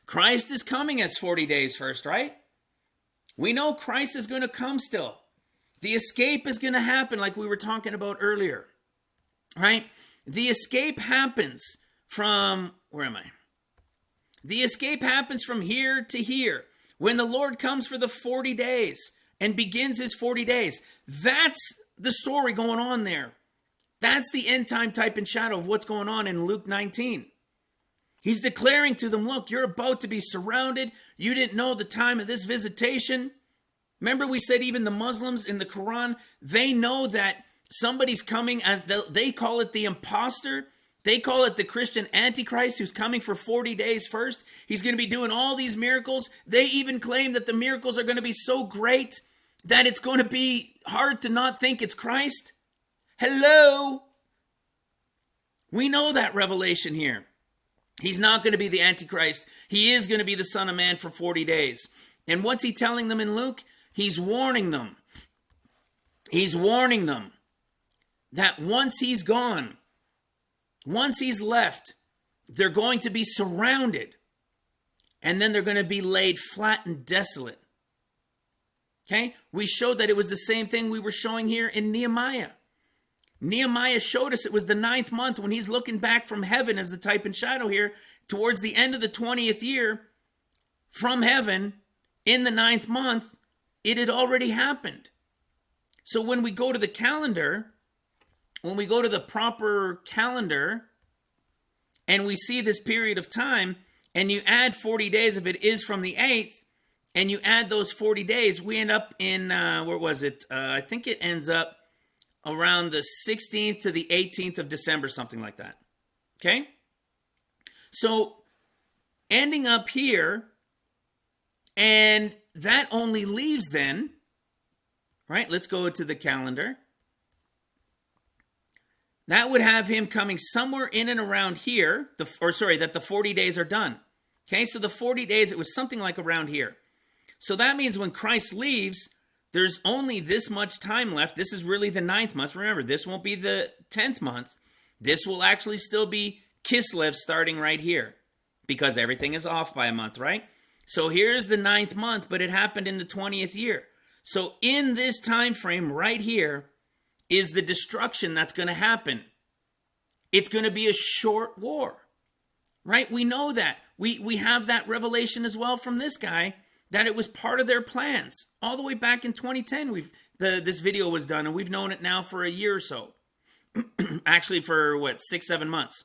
Speaker 1: Christ is coming as 40 days first, right? We know Christ is going to come still. The escape is going to happen like we were talking about earlier, right? The escape happens from, where am I? The escape happens from here to here. When the Lord comes for the 40 days and begins his 40 days, that's the story going on there. That's the end time type and shadow of what's going on in Luke 19. He's declaring to them, look, you're about to be surrounded. You didn't know the time of this visitation. Remember we said even the Muslims in the Quran, they know that somebody's coming as they call it the imposter. They call it the Christian Antichrist who's coming for 40 days first. He's going to be doing all these miracles. They even claim that the miracles are going to be so great that it's going to be hard to not think it's Christ. Hello. We know that revelation here. He's not going to be the Antichrist. He is going to be the Son of Man for 40 days. And what's he telling them in Luke? He's warning them. He's warning them that once he's gone, once he's left, they're going to be surrounded. And then they're going to be laid flat and desolate. Okay? We showed that it was the same thing we were showing here in Nehemiah. Nehemiah showed us it was the 9th month when he's looking back from heaven as the type and shadow here towards the end of the 20th year from heaven in the 9th month, it had already happened. So when we go to the calendar, when we go to the proper calendar, and we see this period of time, and you add 40 days if it is from the 8th, and you add those 40 days, we end up in, where was it? I think it ends up around the 16th to the 18th of December, something like that. Okay? So, ending up here, and that only leaves then, right? Let's go to the calendar. That would have him coming somewhere in and around here, that the 40 days are done. Okay, so the 40 days, it was something like around here. So that means when Christ leaves, there's only this much time left. This is really the 9th month. Remember, this won't be the 10th month. This will actually still be Kislev starting right here, because everything is off by a month, right? So here's the 9th month, but it happened in the 20th year. So in this time frame right here is the destruction that's going to happen. It's going to be a short war, right? We know that. We have that revelation as well from this guy, that it was part of their plans all the way back in 2010. This video was done, and we've known it now for a year or so. Actually, for 6-7 months.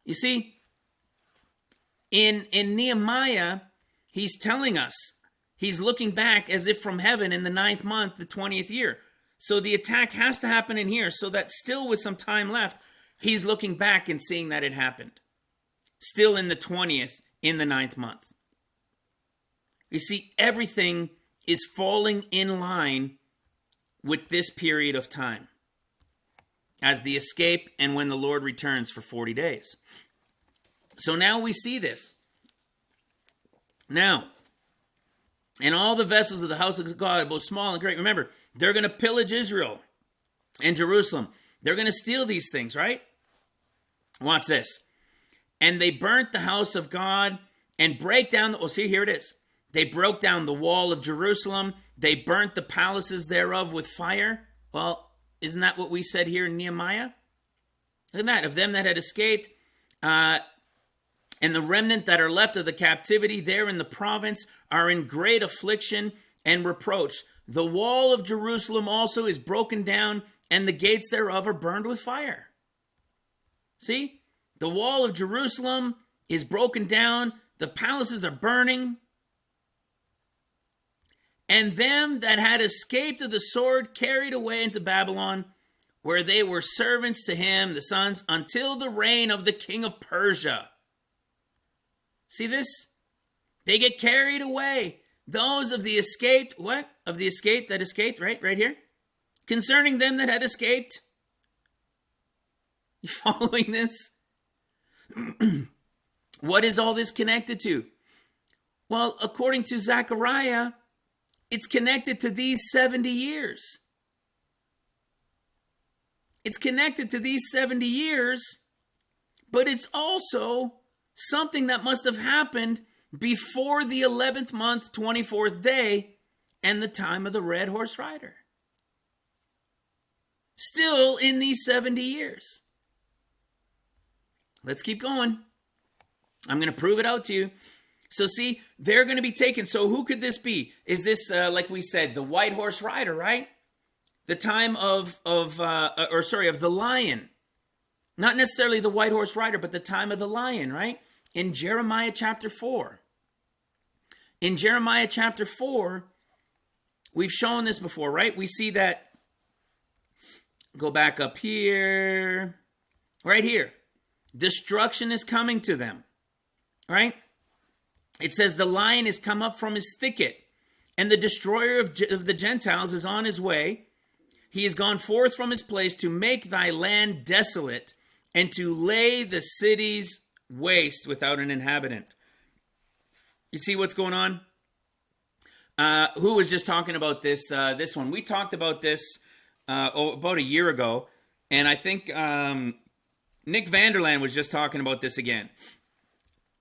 Speaker 1: You see, in Nehemiah, he's telling us, he's looking back as if from heaven in the 9th month, the 20th year. So the attack has to happen in here, so that still with some time left, he's looking back and seeing that it happened. Still in the 20th, in the 9th month. You see, everything is falling in line with this period of time, as the escape and when the Lord returns for 40 days. So now we see this. Now, and all the vessels of the house of God, both small and great, remember, they're going to pillage Israel and Jerusalem. They're going to steal these things, right? Watch this. And they burnt the house of God and break down, see, here it is. They broke down the wall of Jerusalem. They burnt the palaces thereof with fire. Well, isn't that what we said here in Nehemiah? Look at that. Of them that had escaped, and the remnant that are left of the captivity there in the province are in great affliction and reproach. The wall of Jerusalem also is broken down, and the gates thereof are burned with fire. See? The wall of Jerusalem is broken down. The palaces are burning. And them that had escaped of the sword carried away into Babylon, where they were servants to him, the sons, until the reign of the king of Persia. See this? They get carried away. Those of the escaped, what? Of the escaped that escaped, right? Right here. Concerning them that had escaped. You following this? What is all this connected to? Well, according to Zechariah, it's connected to these 70 years. It's connected to these 70 years, but it's also something that must have happened before the 11th month, 24th day, and the time of the red horse rider. Still in these 70 years. Let's keep going. I'm going to prove it out to you. So see, they're going to be taken. So who could this be? Is this, like we said, the white horse rider, right? The time of the lion. Not necessarily the white horse rider, but the time of the lion, right? In Jeremiah chapter 4. In Jeremiah chapter 4, we've shown this before, right? We see that, go back up here, right here. Destruction is coming to them, right? It says the lion is come up from his thicket, and the destroyer of the Gentiles is on his way. He is gone forth from his place to make thy land desolate, and to lay the cities waste without an inhabitant. You see what's going on? Who was just talking about this? This one. We talked about this about a year ago, and I think Nick Vanderland was just talking about this again.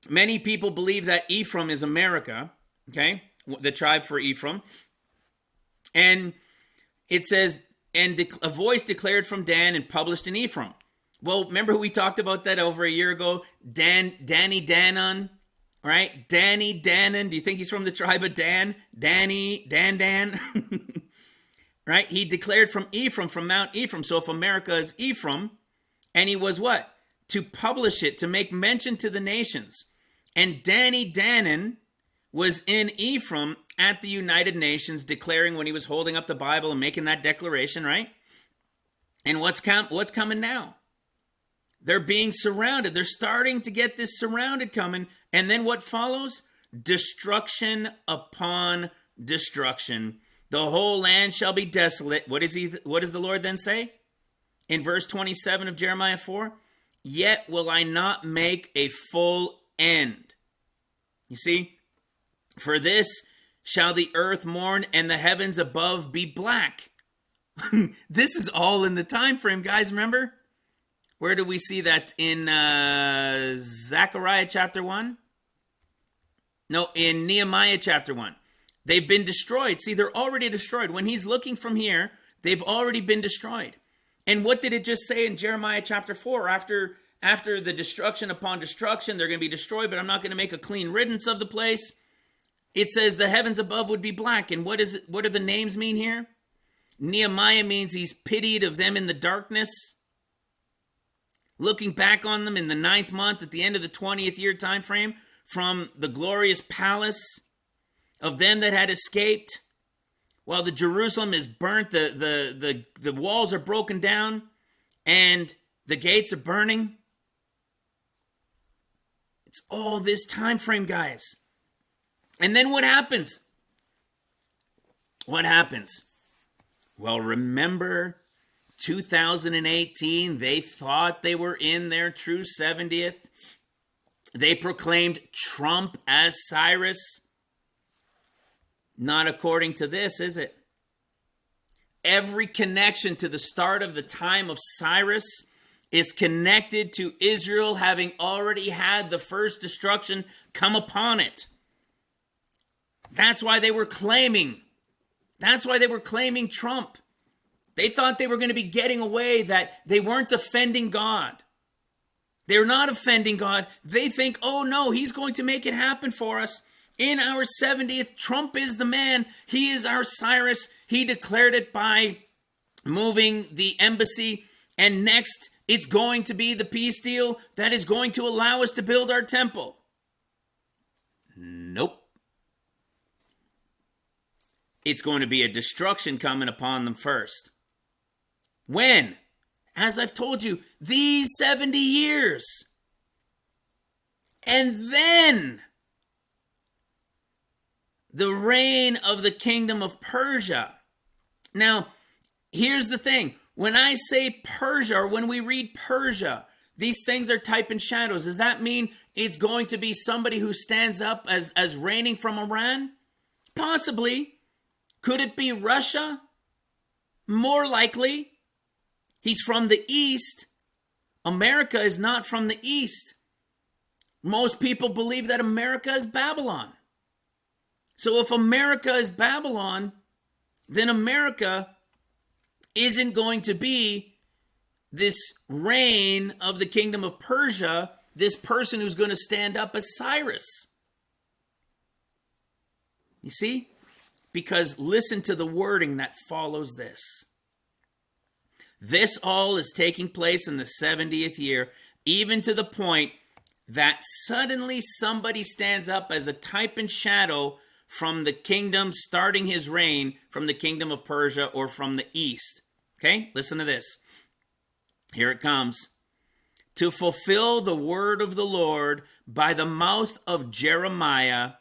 Speaker 1: Many people believe that Ephraim is America, okay? The tribe for Ephraim. And it says, and a voice declared from Dan and published in Ephraim. Well, remember we talked about that over a year ago? Danny Danon, right? Danny Danon. Do you think he's from the tribe of Dan? Dan. Right? He declared from Ephraim, from Mount Ephraim. So if America is Ephraim, and he was what? to publish it, to make mention to the nations. And Danny Danon was in Ephraim at the United Nations, declaring when he was holding up the Bible and making that declaration, right? And what's coming now? They're being surrounded. They're starting to get this surrounded coming. And then what follows? Destruction upon destruction. The whole land shall be desolate. What does the Lord then say? In verse 27 of Jeremiah 4, yet will I not make a full end. You see, for this shall the earth mourn and the heavens above be black. This is all in the time frame, guys. Remember? Where do we see that? In Zechariah chapter 1? No, in Nehemiah chapter 1. They've been destroyed. See, they're already destroyed. When he's looking from here, they've already been destroyed. And what did it just say in Jeremiah chapter 4? After the destruction upon destruction, they're going to be destroyed, but I'm not going to make a clean riddance of the place. It says the heavens above would be black. And what do the names mean here? Nehemiah means he's pitied of them in the darkness, looking back on them in the 9th month at the end of the 20th year time frame from the glorious palace of them that had escaped. While the Jerusalem is burnt, the walls are broken down and the gates are burning. It's all this time frame, guys. And then what happens? What happens? Well, remember 2018, they thought they were in their true 70th. They proclaimed Trump as Cyrus. Not according to this, is it? Every connection to the start of the time of Cyrus is connected to Israel having already had the first destruction come upon it. That's why they were claiming. That's why they were claiming Trump. They thought they were going to be getting away, that they weren't offending God. They're not offending God. They think, oh no, he's going to make it happen for us. In our 70th, Trump is the man. He is our Cyrus. He declared it by moving the embassy. And next, it's going to be the peace deal that is going to allow us to build our temple. Nope. It's going to be a destruction coming upon them first. When? As I've told you, these 70 years. And then the reign of the kingdom of Persia. Now, here's the thing. When I say Persia, or when we read Persia, these things are type and shadows. Does that mean it's going to be somebody who stands up as reigning from Iran? Possibly. Could it be Russia? More likely. He's from the east. America is not from the east. Most people believe that America is Babylon. So if America is Babylon, then America isn't going to be this reign of the kingdom of Persia, this person who's going to stand up as Cyrus. You see? Because listen to the wording that follows this. This all is taking place in the 70th year, even to the point that suddenly somebody stands up as a type and shadow from the kingdom, starting his reign from the kingdom of Persia or from the east. Okay, listen to this. Here it comes. To fulfill the word of the Lord by the mouth of Jeremiah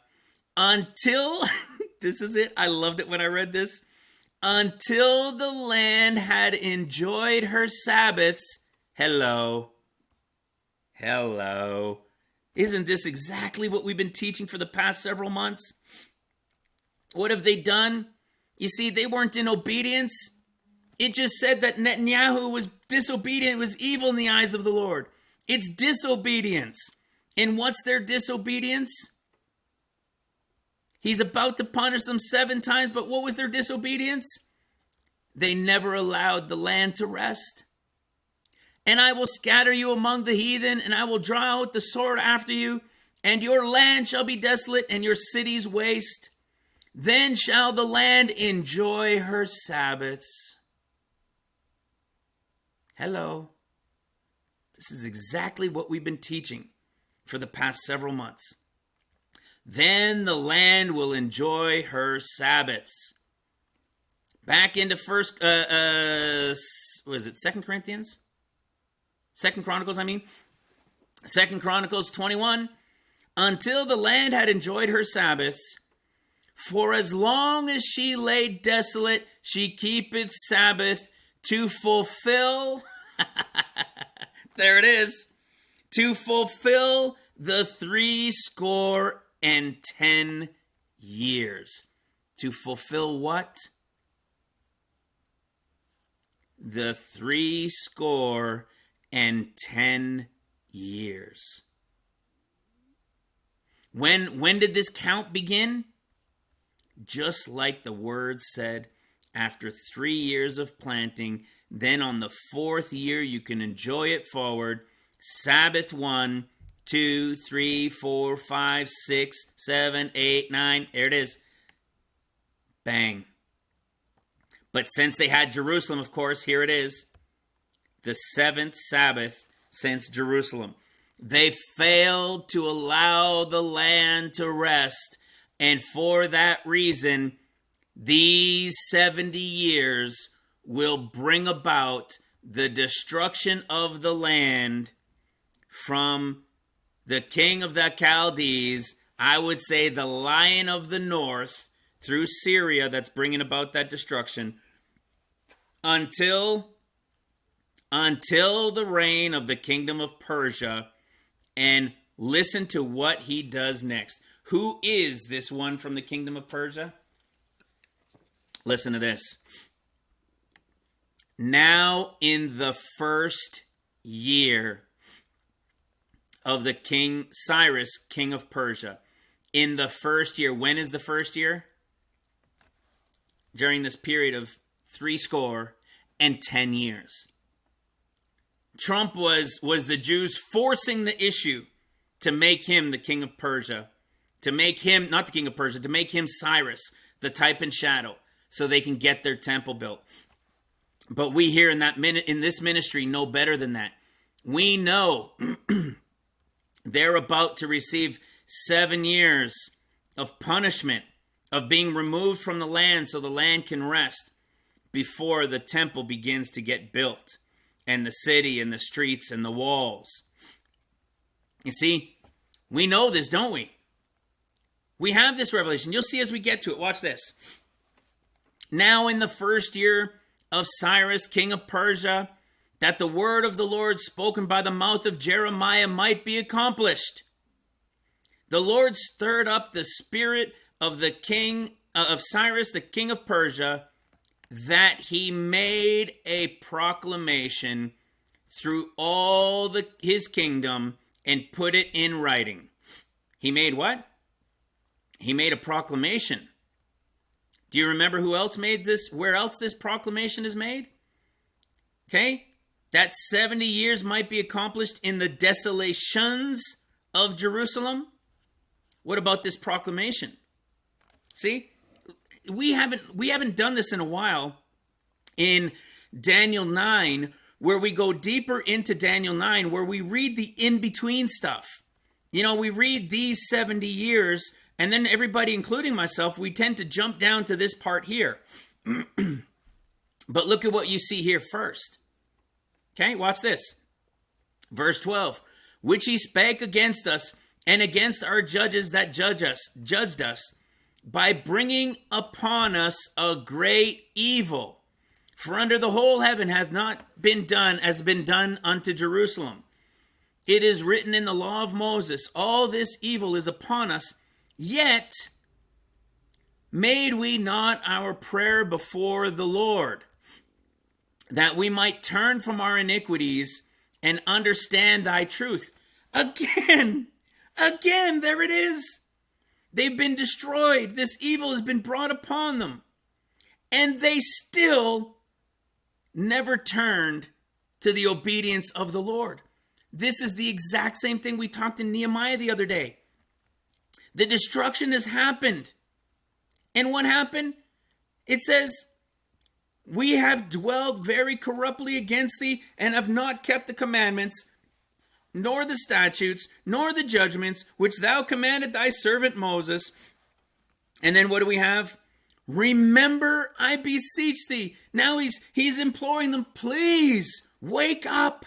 Speaker 1: until, this is it, I loved it when I read this, until the land had enjoyed her Sabbaths. Hello. Isn't this exactly what we've been teaching for the past several months? What have they done? You see, they weren't in obedience. It just said that Netanyahu was disobedient, was evil in the eyes of the Lord. It's disobedience. And what's their disobedience? He's about to punish them 7 times, but what was their disobedience? They never allowed the land to rest. And I will scatter you among the heathen, and I will draw out the sword after you, and your land shall be desolate, and your cities waste. Then shall the land enjoy her Sabbaths. Hello. This is exactly what we've been teaching for the past several months. Then the land will enjoy her Sabbaths. Back into Second Corinthians? Second Chronicles, I mean. Second Chronicles 21. Until the land had enjoyed her Sabbaths, for as long as she lay desolate, she keepeth Sabbath to fulfill, there it is, to fulfill the 70 years. To fulfill what? The 70 years. When did this count begin? Just like the word said, after 3 years of planting, then on the 4th year you can enjoy it forward. Sabbath 1, 2, 3, 4, 5, 6, 7, 8, 9. There it is. Bang. But since they had Jerusalem, of course, here it is. The 7th Sabbath since Jerusalem. They failed to allow the land to rest. And for that reason, these 70 years will bring about the destruction of the land from the king of the Chaldees, I would say the lion of the north, through Syria, that's bringing about that destruction, until the reign of the kingdom of Persia. And listen to what he does next. Who is this one from the kingdom of Persia? Listen to this. Now in the 1st year of the king Cyrus, king of Persia, in the 1st year. When is the 1st year? During this period of 70 years. Trump was the Jews forcing the issue to make him the king of Persia, to make him, not the king of Persia, to make him Cyrus, the type and shadow, so they can get their temple built. But we here in this ministry know better than that. We know they're about to receive 7 years of punishment, of being removed from the land so the land can rest before the temple begins to get built, and the city and the streets and the walls. You see, we know this, don't we? We have this revelation. You'll see as we get to it. Watch this. Now in the 1st year of Cyrus, king of Persia, that the word of the Lord spoken by the mouth of Jeremiah might be accomplished. The Lord stirred up the spirit of the king of Cyrus, the king of Persia, that he made a proclamation through all his kingdom and put it in writing. He made what? He made a proclamation. Do you remember who else made this? Where else this proclamation is made? Okay. That 70 years might be accomplished in the desolations of Jerusalem. What about this proclamation? See, we haven't done this in a while in Daniel 9, where we go deeper into Daniel 9, where we read the in-between stuff. You know, we read these 70 years, and then everybody, including myself, we tend to jump down to this part here. But look at what you see here first. Okay, watch this. Verse 12. Which he spake against us and against our judges that judged us, by bringing upon us a great evil. For under the whole heaven hath not been done as been done unto Jerusalem. It is written in the law of Moses, all this evil is upon us, yet made we not our prayer before the Lord, that we might turn from our iniquities and understand thy truth. Again, there it is. They've been destroyed. This evil has been brought upon them. And they still never turned to the obedience of the Lord. This is the exact same thing we talked in Nehemiah the other day. The destruction has happened. And what happened? It says, we have dwelled very corruptly against thee and have not kept the commandments nor the statutes, nor the judgments, which thou commanded thy servant Moses. And then what do we have? Remember, I beseech thee. Now he's imploring them, please wake up.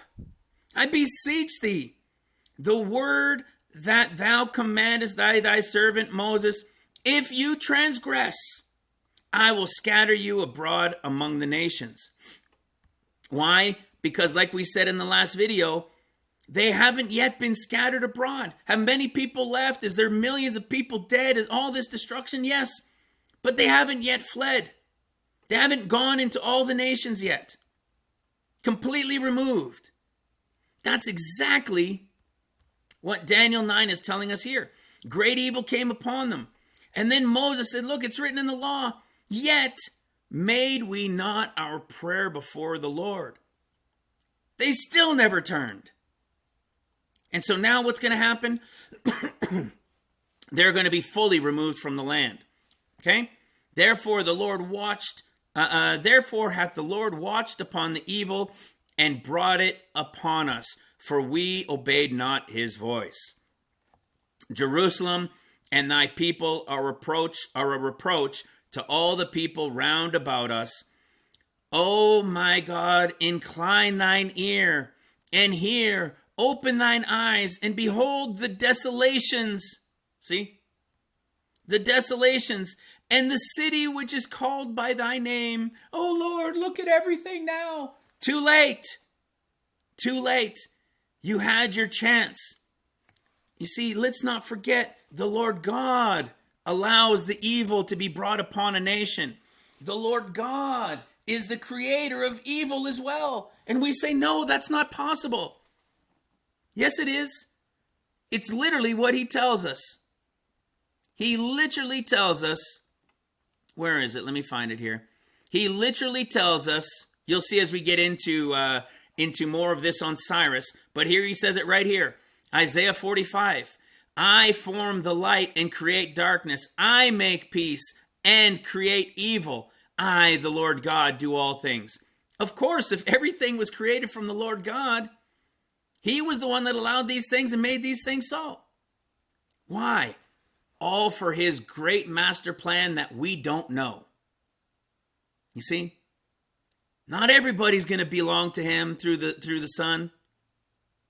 Speaker 1: I beseech thee. The word that thou commandest thy servant Moses, if you transgress, I will scatter you abroad among the nations. Why? Because like we said in the last video, they haven't yet been scattered abroad. Have many people left? Is there millions of people dead? Is all this destruction? Yes. But they haven't yet fled. They haven't gone into all the nations yet. Completely removed. That's exactly what Daniel 9 is telling us here. Great evil came upon them. And then Moses said, look, it's written in the law, yet made we not our prayer before the Lord. They still never turned. And so now what's going to happen? They're going to be fully removed from the land. Okay? Therefore hath the Lord watched upon the evil and brought it upon us, for we obeyed not his voice. Jerusalem and thy people are a reproach to all the people round about us. O my God, incline thine ear and hear, open thine eyes and behold the desolations. See? The desolations and the city which is called by thy name. Oh Lord, look at everything now. Too late. Too late. You had your chance. You see, let's not forget the Lord God allows the evil to be brought upon a nation. The Lord God is the creator of evil as well. And we say, no, that's not possible. Yes, it is. It's literally what he tells us. He literally tells us, where is it? Let me find it here. He literally tells us, you'll see as we get into more of this on Cyrus, but here he says it right here. Isaiah 45, I form the light and create darkness. I make peace and create evil. I, the Lord God, do all things. Of course, if everything was created from the Lord God, he was the one that allowed these things and made these things so. Why? All for his great master plan that we don't know. You see? Not everybody's going to belong to him through the Son.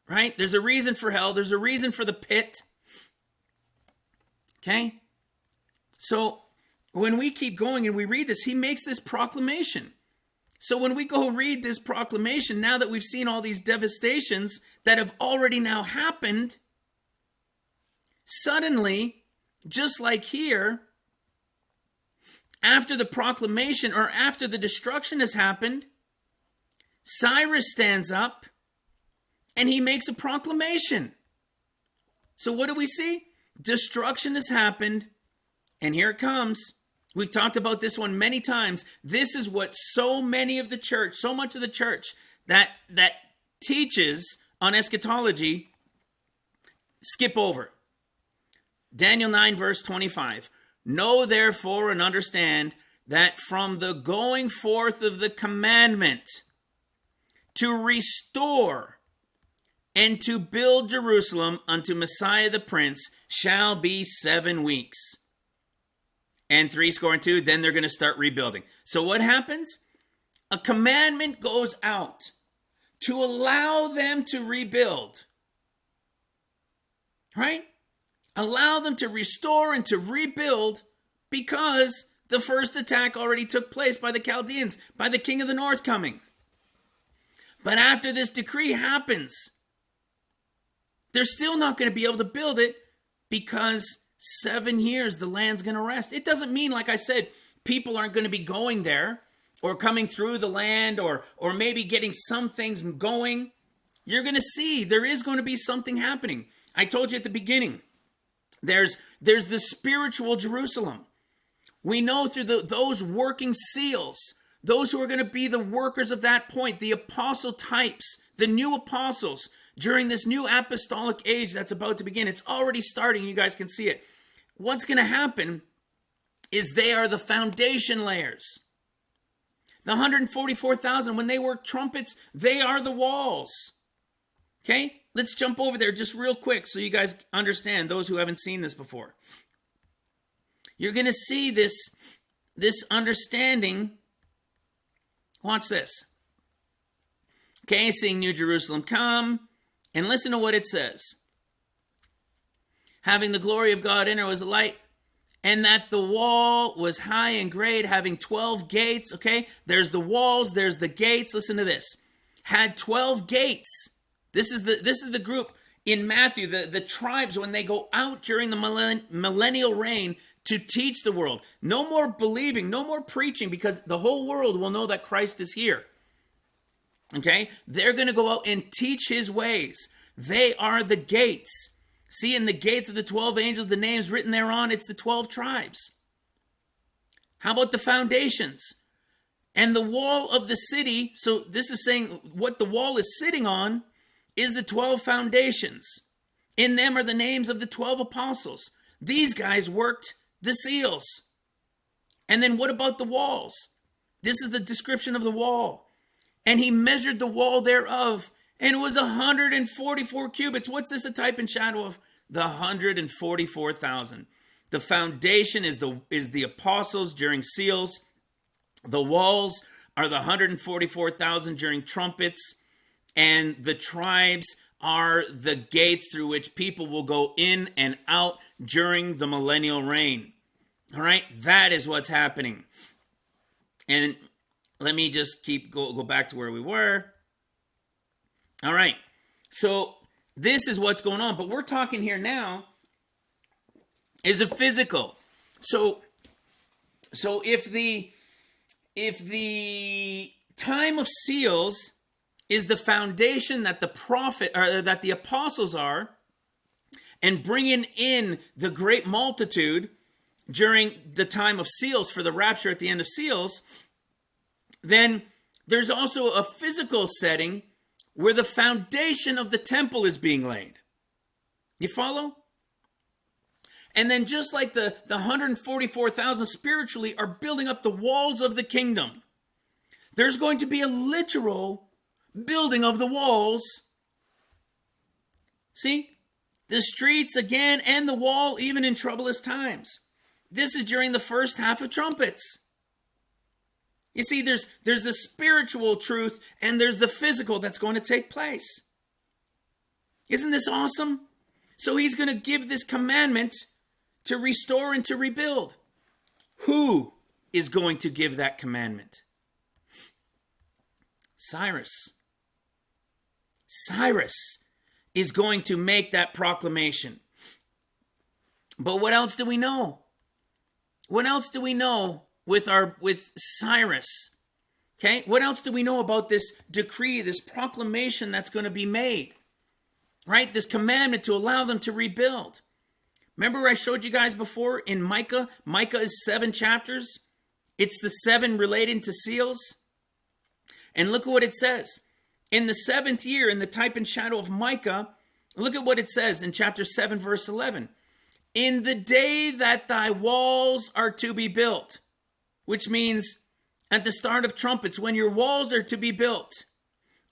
Speaker 1: Right? There's a reason for hell. There's a reason for the pit. Okay? So when we keep going and we read this, he makes this proclamation. So when we go read this proclamation, now that we've seen all these devastations that have already now happened, suddenly, just like here, after the proclamation or after the destruction has happened, Cyrus stands up and he makes a proclamation. So what do we see? Destruction has happened, and here it comes. We've talked about this one many times. This is what so many of the church, so much of the church that teaches on eschatology skip over. Daniel 9 verse 25. Know therefore and understand that from the going forth of the commandment to restore and to build Jerusalem unto Messiah the Prince shall be 7 weeks. And 62, then they're going to start rebuilding. So what happens? A commandment goes out to allow them to rebuild. Right? Allow them to restore and to rebuild because the first attack already took place by the Chaldeans, by the king of the north coming. But after this decree happens, they're still not going to be able to build it because 7 years the land's going to rest. It doesn't mean, like I said, people aren't going to be going there or coming through the land or maybe getting some things going. You're going to see there is going to be something happening. I told you at the beginning, there's the spiritual Jerusalem. We know through those working seals, those who are going to be the workers of that point, the apostle types, the new apostles, during this new apostolic age that's about to begin. It's already starting. You guys can see it. What's going to happen is they are the foundation layers. The 144,000, when they work trumpets, they are the walls. Okay? let's jump over there just real quick so you guys understand, those who haven't seen this before. You're going to see this understanding. Watch this. Okay, seeing New Jerusalem come, and listen to what it says. Having the glory of God in her was the light, and that the wall was high and great, having 12 gates. Okay, there's the walls, there's the gates. Listen to this. Had 12 gates. This is the group in Matthew, the tribes when they go out during the millennial reign to teach the world. No more believing, no more preaching, because the whole world will know that Christ is here. Okay, they're going to go out and teach his ways. They are the gates. See, in the gates of the 12 angels, the names written thereon, it's the 12 tribes. How about the foundations? And the wall of the city, so this is saying what the wall is sitting on is the 12 foundations. In them are the names of the 12 apostles. These guys worked the seals. And then what about the walls? This is the description of the wall. And he measured the wall thereof, and it was 144 cubits. What's this a type and shadow of? The 144,000. The foundation is the apostles during seals. The walls are the 144,000 during trumpets. And the tribes are the gates through which people will go in and out during the millennial reign. All right, that is what's happening. And let me just go back to where we were. All right, so this is what's going on, but we're talking here now is a physical. So if the time of seals is the foundation that the prophet or that the apostles are, and bringing in the great multitude during the time of seals for the rapture at the end of seals, then there's also a physical setting where the foundation of the temple is being laid. You follow? And then just like the 144,000 spiritually are building up the walls of the kingdom, there's going to be a literal building of the walls. See? The streets again and the wall even in troublous times. This is during the first half of trumpets. You see, there's the spiritual truth and there's the physical that's going to take place. Isn't this awesome? So he's going to give this commandment to restore and to rebuild. Who is going to give that commandment? Cyrus. Cyrus is going to make that proclamation. But what else do we know? What else do we know with Cyrus? Okay, what else do we know about this decree, this proclamation that's going to be made? Right, this commandment to allow them to rebuild. Remember I showed you guys before in Micah? Micah is 7 chapters. It's the 7 relating to seals. And look at what it says. In the 7th year, in the type and shadow of Micah, look at what it says in chapter 7, verse 11. In the day that thy walls are to be built, which means at the start of trumpets, when your walls are to be built,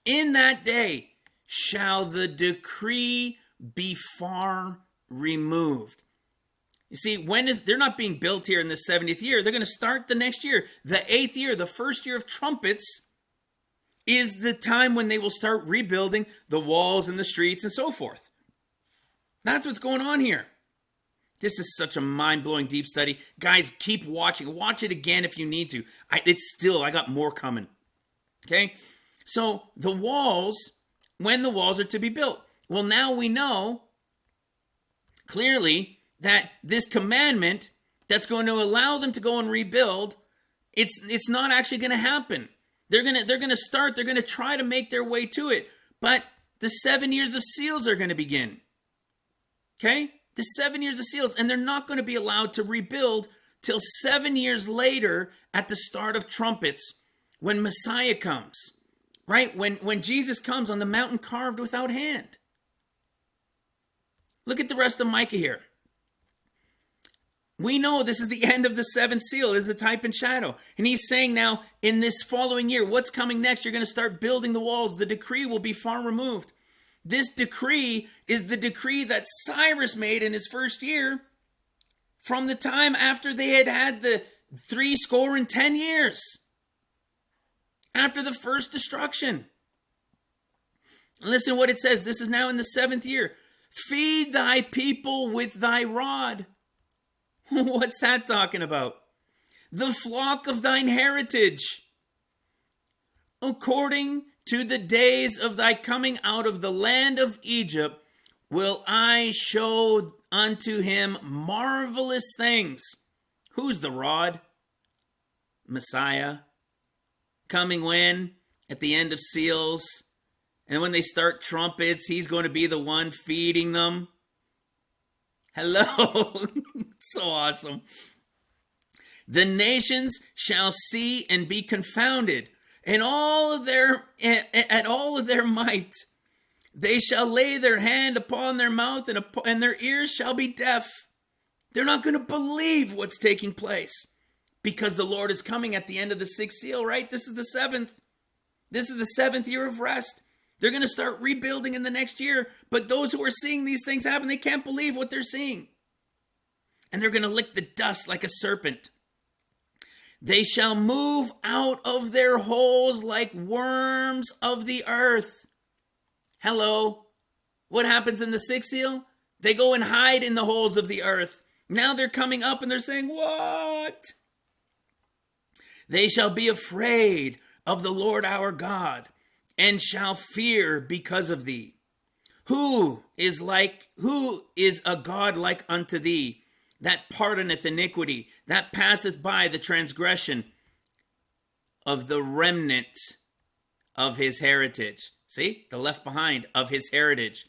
Speaker 1: in that day shall the decree be far removed. You see, they're not being built here in the 70th year. They're going to start the next year. The 8th year, the first year of trumpets, is the time when they will start rebuilding the walls and the streets and so forth. That's what's going on here. This is such a mind-blowing deep study. Guys, keep watching. Watch it again if you need to. I got more coming. Okay? So the walls, when the walls are to be built. Well, now we know clearly that this commandment that's going to allow them to go and rebuild, it's not actually going to happen. They're going to try to make their way to it. But the 7 years of seals are going to begin. Okay? The 7 years of seals. And they're not going to be allowed to rebuild till 7 years later at the start of trumpets when Messiah comes. Right? When Jesus comes on the mountain carved without hand. Look at the rest of Micah here. We know this is the end of the 7th seal. This is a type and shadow. And he's saying now, in this following year, what's coming next? You're going to start building the walls. The decree will be far removed. This decree is the decree that Cyrus made in his first year, from the time after they had the 10 years, after the first destruction. Listen to what it says. This is now in the 7th year. Feed thy people with thy rod. What's that talking about? The flock of thine heritage, according to the days of thy coming out of the land of Egypt, will I show unto him marvelous things. Who's the rod? Messiah. Coming when? At the end of seals. And when they start trumpets, he's going to be the one feeding them. Hello. So awesome. The nations shall see and be confounded, and at all of their might. They shall lay their hand upon their mouth, and their ears shall be deaf. They're not going to believe what's taking place, because the Lord is coming at the end of the 6th seal, right? This is the 7th. This is the 7th year of rest. They're going to start rebuilding in the next year, but those who are seeing these things happen, they can't believe what they're seeing. And they're going to lick the dust like a serpent. They shall move out of their holes like worms of the earth. Hello. What happens in the 6th seal? They go and hide in the holes of the earth. Now they're coming up and they're saying, what? They shall be afraid of the Lord our God, and shall fear because of thee. Who is a God like unto thee, that pardoneth iniquity, that passeth by the transgression of the remnant of his heritage? See, the left behind of his heritage.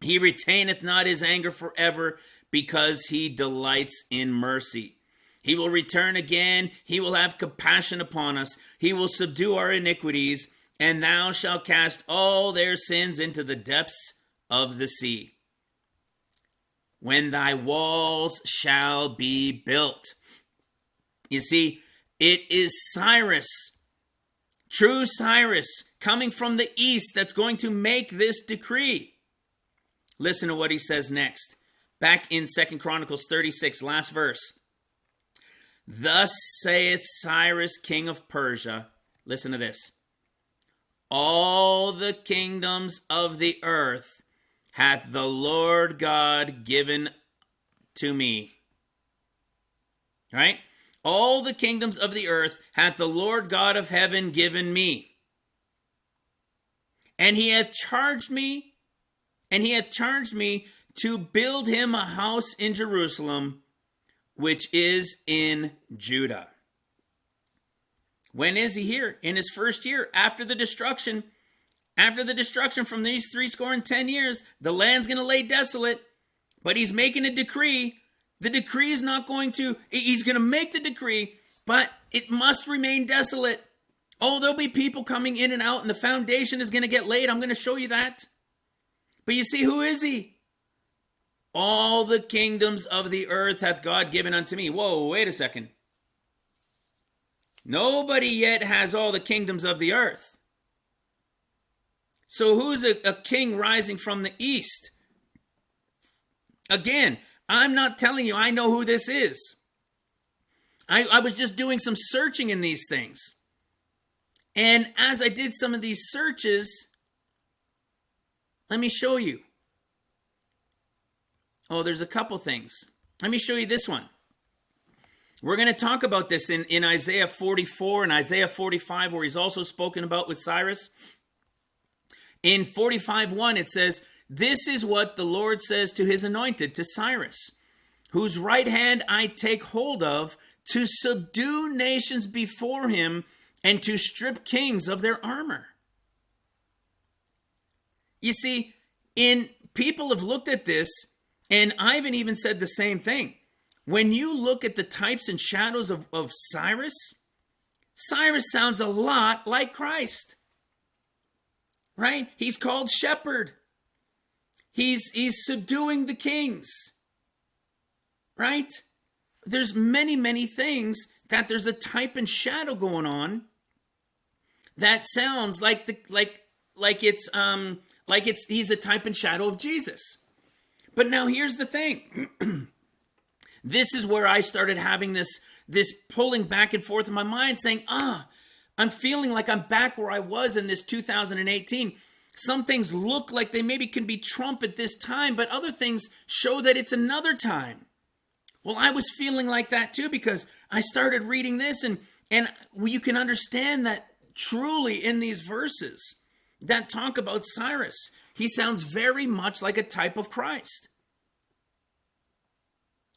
Speaker 1: He retaineth not his anger forever, because he delights in mercy. He will return again. He will have compassion upon us. He will subdue our iniquities, and thou shalt cast all their sins into the depths of the sea. When thy walls shall be built. You see, it is Cyrus, true Cyrus, coming from the east, that's going to make this decree. Listen to what he says next. Back in 2 Chronicles 36, last verse. Thus saith Cyrus, king of Persia. Listen to this. All the kingdoms of the earth hath the Lord God given to me. Right? All the kingdoms of the earth hath the Lord God of heaven given me. And he hath charged me to build him a house in Jerusalem, which is in Judah. When is he here? In his first year, after the destruction. After the destruction from these 10 years, the land's going to lay desolate, but he's making a decree. The decree is not going to, he's going to make the decree, but it must remain desolate. Oh, there'll be people coming in and out, and the foundation is going to get laid. I'm going to show you that. But you see, who is he? All the kingdoms of the earth hath God given unto me. Whoa, wait a second. Nobody yet has all the kingdoms of the earth. So who's a king rising from the east? Again, I'm not telling you I know who this is. I was just doing some searching in these things. And as I did some of these searches, let me show you. Oh, there's a couple things. Let me show you this one. We're going to talk about this in Isaiah 44 and Isaiah 45, where he's also spoken about with Cyrus. In 45:1, it says, this is what the Lord says to his anointed, to Cyrus, whose right hand I take hold of, to subdue nations before him and to strip kings of their armor. You see, people have looked at this, and Ivan even said the same thing. When you look at the types and shadows of Cyrus, Cyrus sounds a lot like Christ. Right? He's called shepherd. He's subduing the kings. Right? There's many things that there's a type and shadow going on that sounds like it's Like he's a type and shadow of Jesus. But now here's the thing. This is where I started having this pulling back and forth in my mind saying, I'm feeling like I'm back where I was in this 2018. Some things look like they maybe can be Trump at this time, but other things show that it's another time. Well, I was feeling like that too, because I started reading this and you can understand that truly in these verses that talk about Cyrus, he sounds very much like a type of Christ.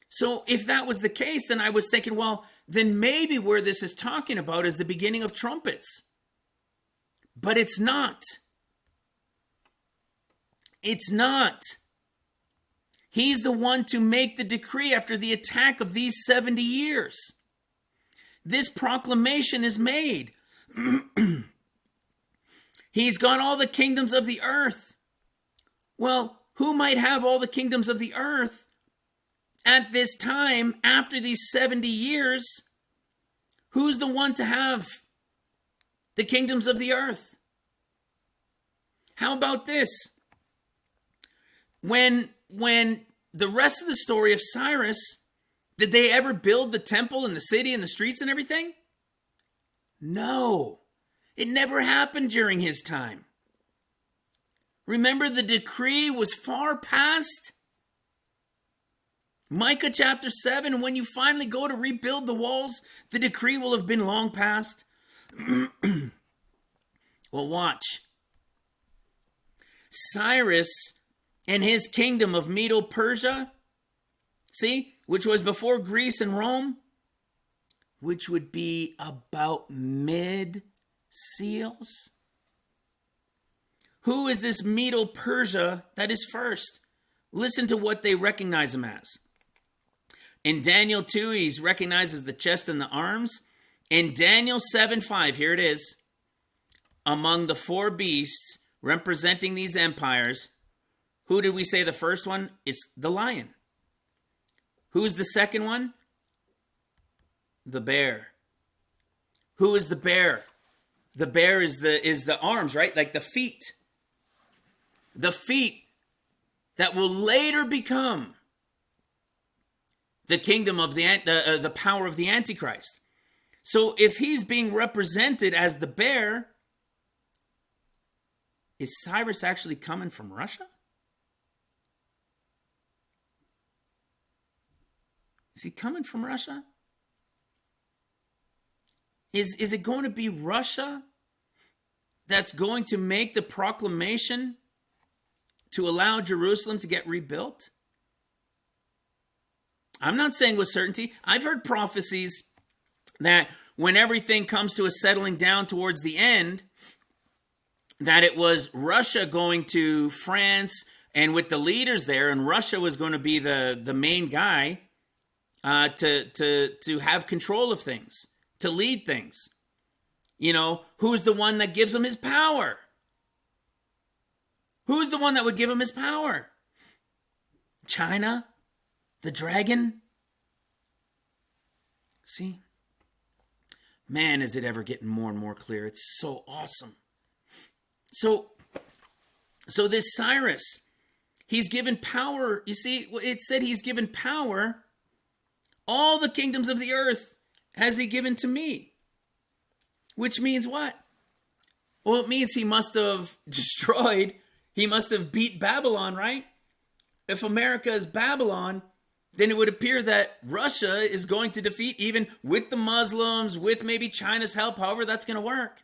Speaker 1: So if that was the case, then I was thinking, well, then maybe where this is talking about is the beginning of trumpets. But it's not. It's not. He's the one to make the decree after the attack of these 70 years. This proclamation is made. He's got all the kingdoms of the earth. Well, who might have all the kingdoms of the earth at this time after these 70 years? Who's the one to have the kingdoms of the earth? How about this? When the rest of the story of Cyrus, did they ever build the temple and the city and the streets and everything? No, it never happened during his time. Remember, the decree was far past. Micah chapter 7, and when you finally go to rebuild the walls, the decree will have been long past. Well, watch. Cyrus and his kingdom of Medo-Persia, see, which was before Greece and Rome, which would be about mid-seals. Who is this Medo-Persia that is first? Listen to what they recognize him as. In Daniel 2, he's recognized as the chest and the arms. In Daniel 7:5, here it is. Among the four beasts representing these empires, who did we say the first one is? The lion. Who's the second one? The bear. Who is the bear? The bear is the arms, right? Like the feet. The feet that will later become the kingdom of the power of the Antichrist. So if he's being represented as the bear, is Cyrus actually coming from Russia? Is he coming from Russia? Is it going to be Russia that's going to make the proclamation to allow Jerusalem to get rebuilt? I'm not saying with certainty. I've heard prophecies that when everything comes to a settling down towards the end, that it was Russia going to France and with the leaders there, and Russia was going to be the main guy to have control of things, to lead things. You know, who's the one that gives him his power? Who's the one that would give him his power? China? The dragon? See? Man, is it ever getting more and more clear. It's so awesome. So this Cyrus, he's given power. You see, it said he's given power. All the kingdoms of the earth has he given to me. Which means what? Well, it means he must have destroyed, he must have beat Babylon, right? If America is Babylon, then it would appear that Russia is going to defeat, even with the Muslims, with maybe China's help, however that's going to work.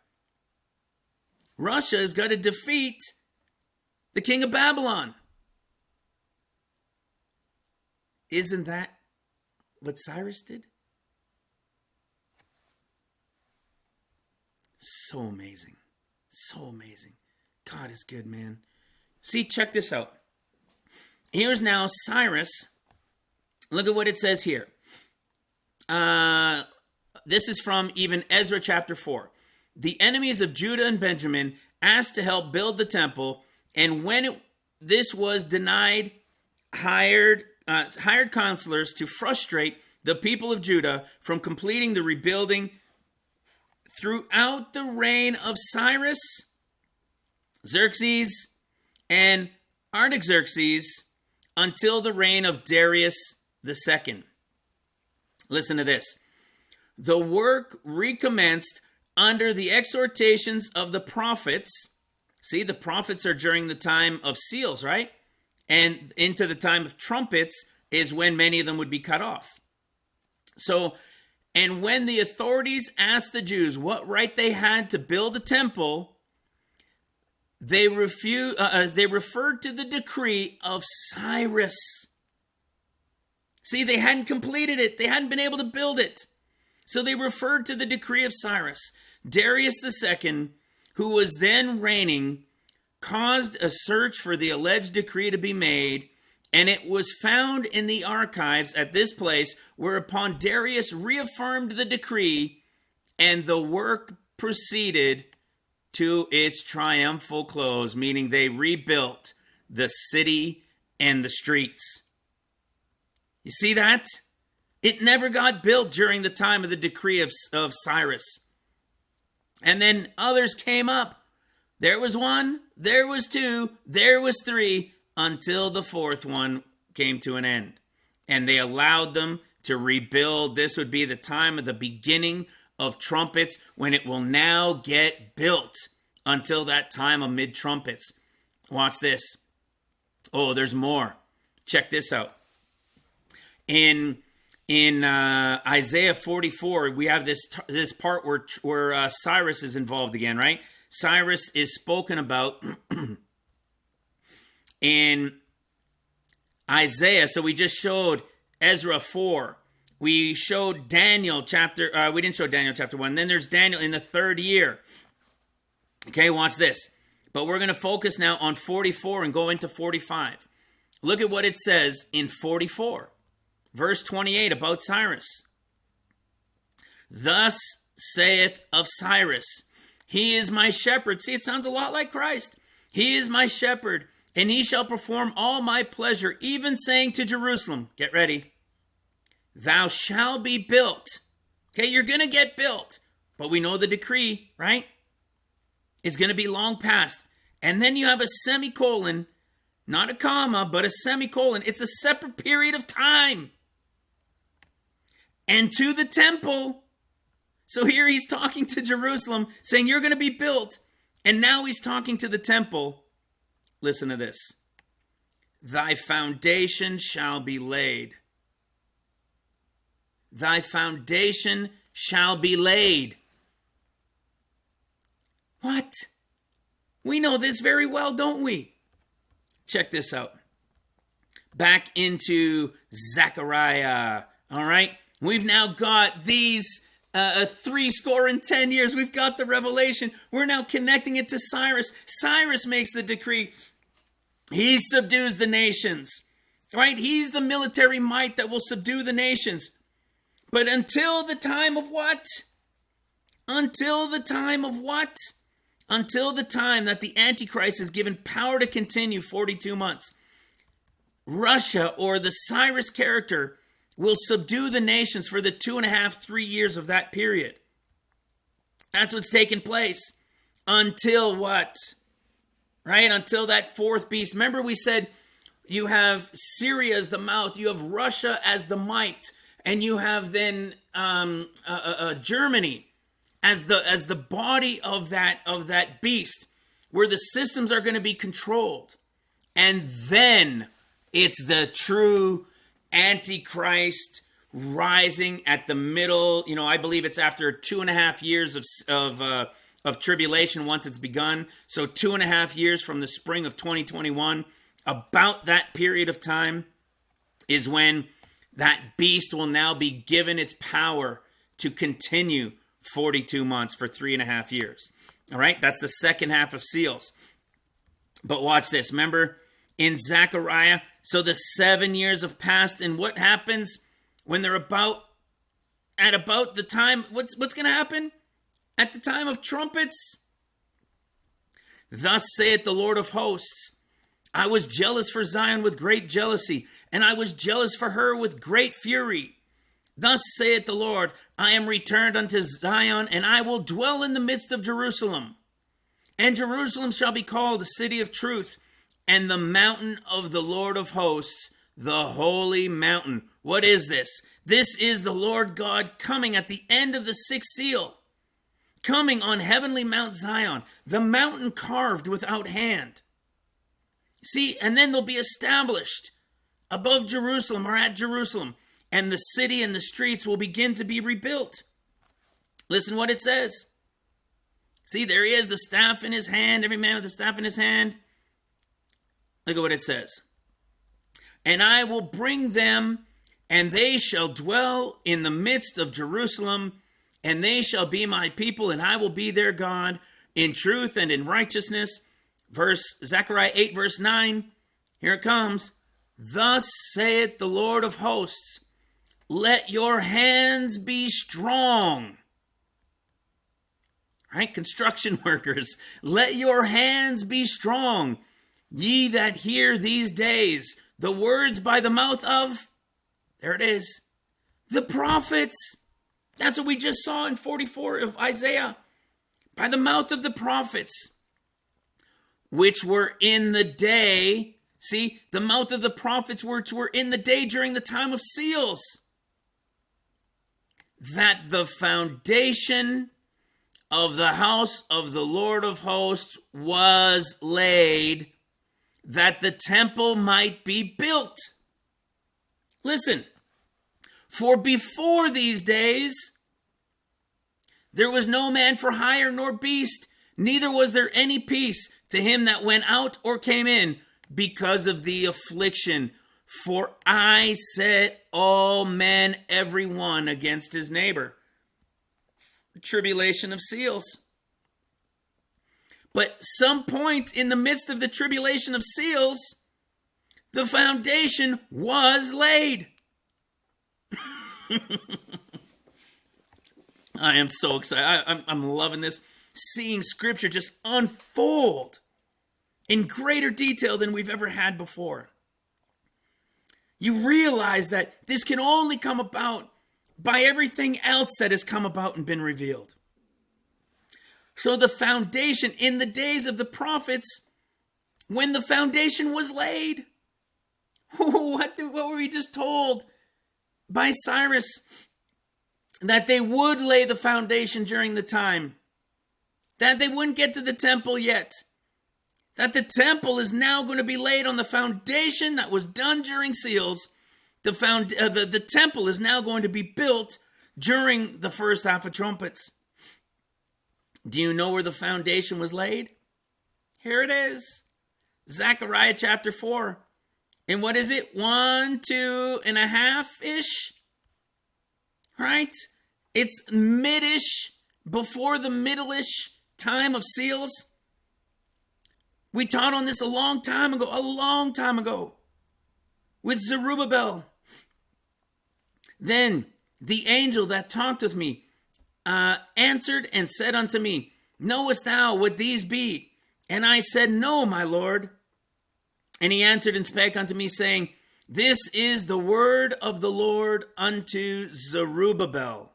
Speaker 1: Russia has got to defeat the king of Babylon. Isn't that what Cyrus did? So amazing. So amazing. God is good, man. See, check this out. Here's now Cyrus. Look at what it says here. This is from even Ezra chapter 4. The enemies of Judah and Benjamin asked to help build the temple, and when this was denied, hired counselors to frustrate the people of Judah from completing the rebuilding. Throughout the reign of Cyrus, Xerxes, and Artaxerxes until the reign of Darius II. Listen to this. The work recommenced under the exhortations of the prophets. See, the prophets are during the time of seals, right? And into the time of trumpets is when many of them would be cut off. So, and when the authorities asked the Jews what right they had to build a temple, they referred to the decree of Cyrus. See, they hadn't completed it. They hadn't been able to build it. So they referred to the decree of Cyrus. Darius II, who was then reigning, caused a search for the alleged decree to be made, and it was found in the archives at this place, whereupon Darius reaffirmed the decree, and the work proceeded to its triumphal close, meaning they rebuilt the city and the streets. You see that? It never got built during the time of the decree of Cyrus. And then others came up. There was one, there was two, there was three, until the fourth one came to an end. And they allowed them to rebuild. This would be the time of the beginning of trumpets, when it will now get built until that time amid trumpets. Watch this. Oh, there's more. Check this out. In Isaiah 44, we have this part where Cyrus is involved again, right? Cyrus is spoken about in Isaiah. So we just showed Ezra 4. We showed Daniel chapter, we didn't show Daniel chapter 1. Then there's Daniel in the 3rd year. Okay, watch this. But we're going to focus now on 44 and go into 45. Look at what it says in 44. Verse 28 about Cyrus. Thus saith of Cyrus, he is my shepherd. See, it sounds a lot like Christ. He is my shepherd, and he shall perform all my pleasure, even saying to Jerusalem, get ready, thou shalt be built. Okay, you're going to get built. But we know the decree, right? Is going to be long past. And then you have a semicolon, not a comma, but a semicolon. It's a separate period of time. And to the temple. So here he's talking to Jerusalem, saying you're going to be built. And now he's talking to the temple. Listen to this. Thy foundation shall be laid. Thy foundation shall be laid. What? We know this very well, don't we? Check this out. Back into Zechariah. All right. We've now got these 70 and 10 years. We've got the revelation. We're now connecting it to Cyrus. Cyrus makes the decree. He subdues the nations. Right? He's the military might that will subdue the nations. But until the time of what? Until the time of what? Until the time that the Antichrist is given power to continue 42 months. Russia, or the Cyrus character, will subdue the nations for the 2.5, 3 years of that period. That's what's taking place. Until what? Right? Until that fourth beast. Remember we said you have Syria as the mouth, you have Russia as the might, and you have then Germany as the body of that beast, where the systems are going to be controlled. And then it's the true Antichrist rising at the middle. I believe it's after 2.5 years of tribulation once it's begun. So 2.5 years from the spring of 2021, about that period of time is when that beast will now be given its power to continue 42 months for 3.5 years. All right, that's the second half of seals. But watch this. Remember in Zechariah, so the 7 years have passed, and what happens when they're about the time, what's going to happen? At the time of trumpets. Thus saith the Lord of hosts, I was jealous for Zion with great jealousy, and I was jealous for her with great fury. Thus saith the Lord, I am returned unto Zion, and I will dwell in the midst of Jerusalem. And Jerusalem shall be called the city of truth, and the mountain of the Lord of hosts, the holy mountain. What is this? This is the Lord God coming at the end of the sixth seal, coming on heavenly Mount Zion, the mountain carved without hand. See, and then they'll be established above Jerusalem or at Jerusalem, and the city and the streets will begin to be rebuilt. Listen what it says. See, there he is, the staff in his hand, every man with the staff in his hand. Look at what it says. And I will bring them, and they shall dwell in the midst of Jerusalem, and they shall be my people, and I will be their God in truth and in righteousness. Zechariah 8, verse 9. Here it comes. Thus saith the Lord of hosts, let your hands be strong. Right? Construction workers, let your hands be strong, ye that hear these days the words by the mouth of, there it is, the prophets. That's what we just saw in 44 of Isaiah. By the mouth of the prophets, which were in the day. See, the mouth of the prophets which were in the day during the time of seals. That the foundation of the house of the Lord of hosts was laid, that the temple might be built. Listen, for before these days, there was no man for hire nor beast, neither was there any peace to him that went out or came in, because of the affliction. For I set all men, every one, against his neighbor. Tribulation of seals. But some point in the midst of the tribulation of seals, the foundation was laid. I am so excited. I'm loving this. Seeing scripture just unfold in greater detail than we've ever had before. You realize that this can only come about by everything else that has come about and been revealed. So the foundation in the days of the prophets, when the foundation was laid, what were we just told by Cyrus? That they would lay the foundation during the time, that they wouldn't get to the temple yet, that the temple is now going to be laid on the foundation that was done during seals. The temple is now going to be built during the first half of trumpets. Do you know where the foundation was laid? Here it is. Zechariah chapter 4. And what is it? 1, 2.5-ish? Right? It's mid-ish, before the middle-ish time of seals. We taught on this a long time ago, with Zerubbabel. Then the angel that talked with me answered and said unto me, knowest thou what these be? And I said, no, my Lord. And he answered and spake unto me, saying, this is the word of the Lord unto Zerubbabel,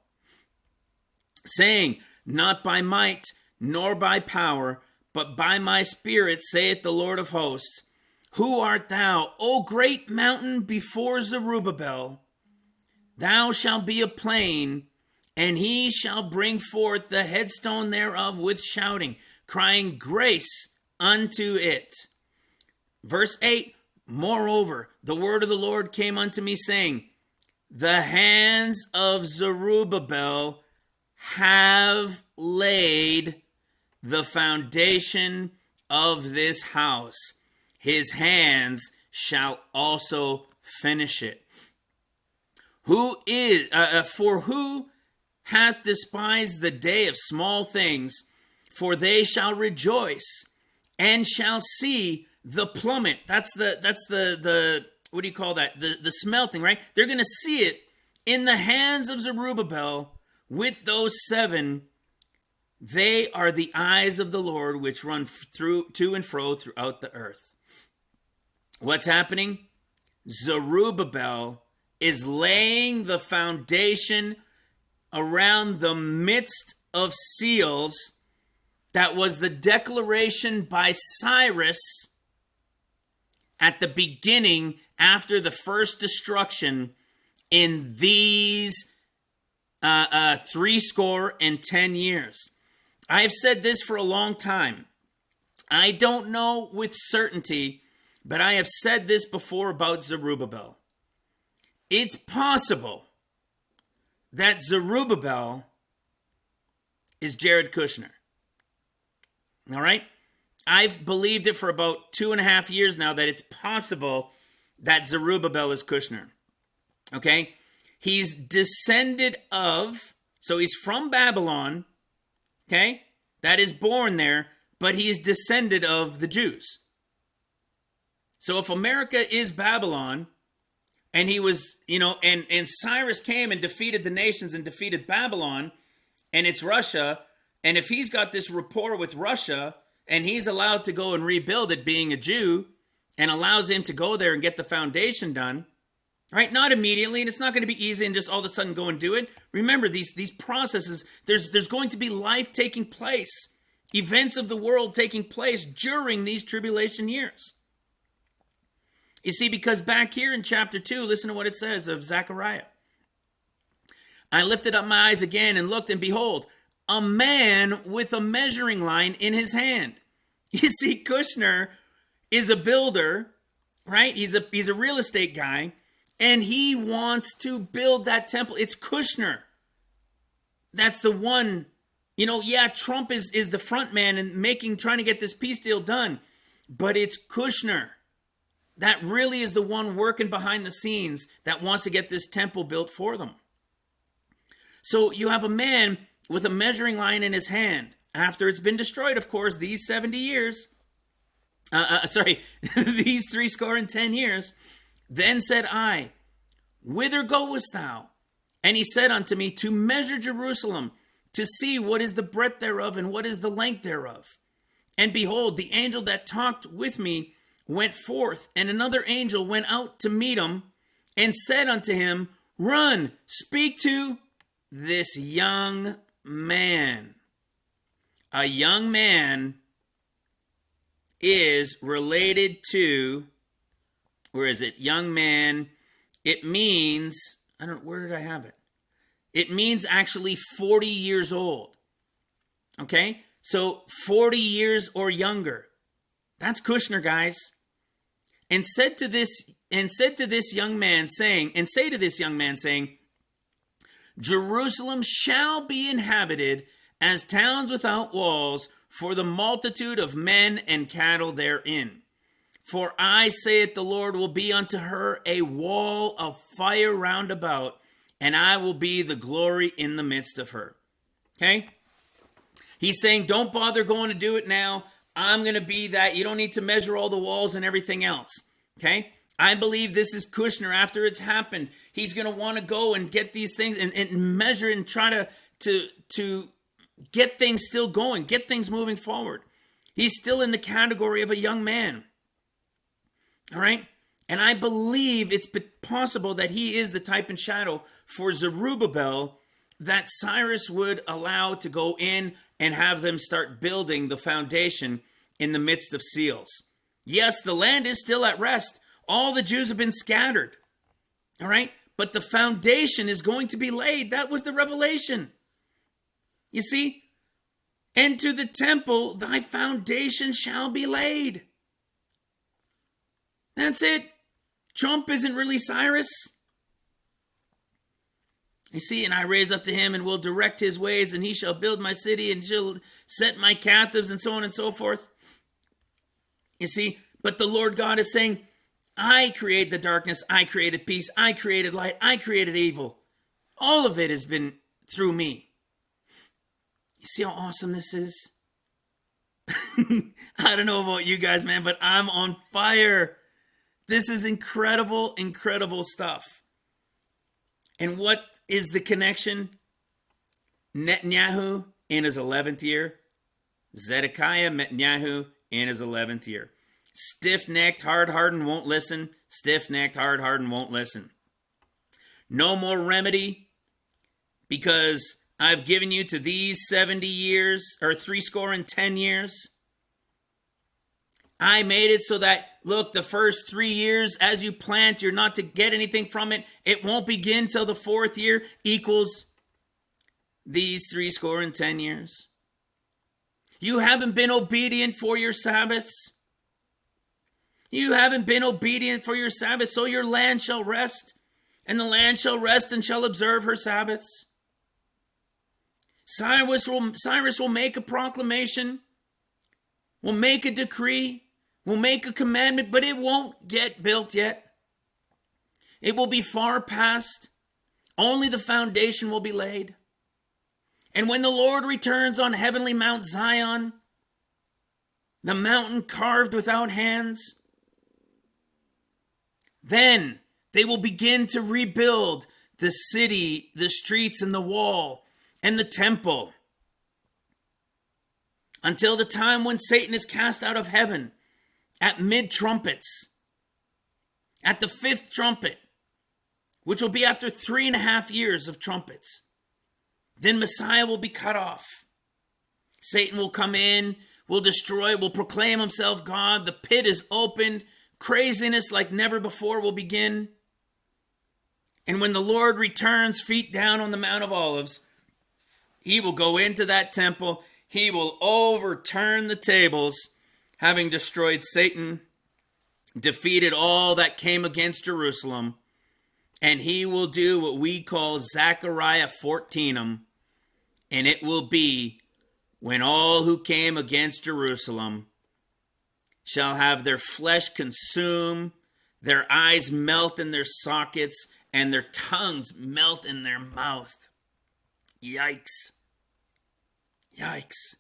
Speaker 1: saying, not by might nor by power, but by my spirit, saith the Lord of hosts. Who art thou, O great mountain, before Zerubbabel? Thou shalt be a plain, and he shall bring forth the headstone thereof with shouting, crying grace unto it. Verse 8, moreover, the word of the Lord came unto me, saying, the hands of Zerubbabel have laid the foundation of this house. His hands shall also finish it. For who hath despised the day of small things? For they shall rejoice and shall see the plummet. That's the what do you call that? The smelting, right? They're going to see it in the hands of Zerubbabel with those 7. They are the eyes of the Lord, which run through to and fro throughout the earth. What's happening? Zerubbabel is laying the foundation around the midst of seals. That was the declaration by Cyrus at the beginning after the first destruction in these 10 years. I have said this for a long time. I don't know with certainty, but I have said this before about Zerubbabel. It's possible that Zerubbabel is Jared Kushner. All right? I've believed it for about 2.5 years now that it's possible that Zerubbabel is Kushner. Okay? He's descended of, so he's from Babylon, okay? That is born there, but he is descended of the Jews. So if America is Babylon, and he was, and Cyrus came and defeated the nations and defeated Babylon, and it's Russia, and if he's got this rapport with Russia, and he's allowed to go and rebuild it being a Jew, and allows him to go there and get the foundation done, right? Not immediately, and it's not going to be easy and just all of a sudden go and do it. Remember, these processes, there's going to be life taking place, events of the world taking place during these tribulation years. You see, because back here in chapter 2, listen to what it says of Zechariah. I lifted up my eyes again and looked, and behold, a man with a measuring line in his hand. You see, Kushner is a builder, right? He's a real estate guy, and he wants to build that temple. It's Kushner. That's the one. Trump is the front man and trying to get this peace deal done, but it's Kushner. That really is the one working behind the scenes that wants to get this temple built for them. So you have a man with a measuring line in his hand. After it's been destroyed, of course, these 70 years. These 10 years. Then said I, whither goest thou? And he said unto me, to measure Jerusalem, to see what is the breadth thereof and what is the length thereof. And behold, the angel that talked with me went forth, and another angel went out to meet him, and said unto him, run, speak to this young man. A young man is related to, where is it? Young man, it means, where did I have it? It means actually 40 years old. Okay? So 40 years or younger. That's Kushner, guys. And say to this young man saying, Jerusalem shall be inhabited as towns without walls for the multitude of men and cattle therein. For I, saith the Lord, will be unto her a wall of fire round about, and I will be the glory in the midst of her. Okay? He's saying, don't bother going to do it now. I'm going to be that. You don't need to measure all the walls and everything else. Okay? I believe this is Kushner after it's happened. He's going to want to go and get these things and measure and try to get things still going, get things moving forward. He's still in the category of a young man. All right? And I believe it's possible that he is the type and shadow for Zerubbabel that Cyrus would allow to go in and have them start building the foundation in the midst of seals. Yes, the land is still at rest. All the Jews have been scattered. All right? But the foundation is going to be laid. That was the revelation. You see? And to the temple, thy foundation shall be laid. That's it. Trump isn't really Cyrus. You see, and I raise up to him and will direct his ways, and he shall build my city and shall set my captives, and so on and so forth. You see, but the Lord God is saying, I create the darkness, I created peace, I created light, I created evil. All of it has been through me. You see how awesome this is? I don't know about you guys, man, but I'm on fire. This is incredible, incredible stuff. And what is the connection? Netanyahu in his 11th year. Zedekiah, Netanyahu in his 11th year. Stiff-necked, hard-hardened, won't listen. Stiff-necked, hard-hardened, won't listen. No more remedy, because I've given you to these 70 years, or 10 years. I made it so that, look, the first 3 years as you plant, you're not to get anything from it. It won't begin till the 4th year equals these 10 years. You haven't been obedient for your Sabbaths. You haven't been obedient for your Sabbath, so your land shall rest, and the land shall rest and shall observe her Sabbaths. Cyrus will make a proclamation, will make a decree, will make a commandment, but it won't get built yet. It will be far past. Only the foundation will be laid. And when the Lord returns on heavenly Mount Zion, the mountain carved without hands, then they will begin to rebuild the city, the streets, and the wall, and the temple, until the time when Satan is cast out of heaven at mid-trumpets, at the 5th trumpet, which will be after 3.5 years of trumpets. Then Messiah will be cut off. Satan will come in, will destroy, will proclaim himself God. The pit is opened. Craziness like never before will begin. And when the Lord returns, feet down on the Mount of Olives, he will go into that temple. He will overturn the tables, having destroyed Satan, defeated all that came against Jerusalem. And he will do what we call Zechariah 14, and it will be when all who came against Jerusalem shall have their flesh consumed, their eyes melt in their sockets, and their tongues melt in their mouth. Yikes. Yikes.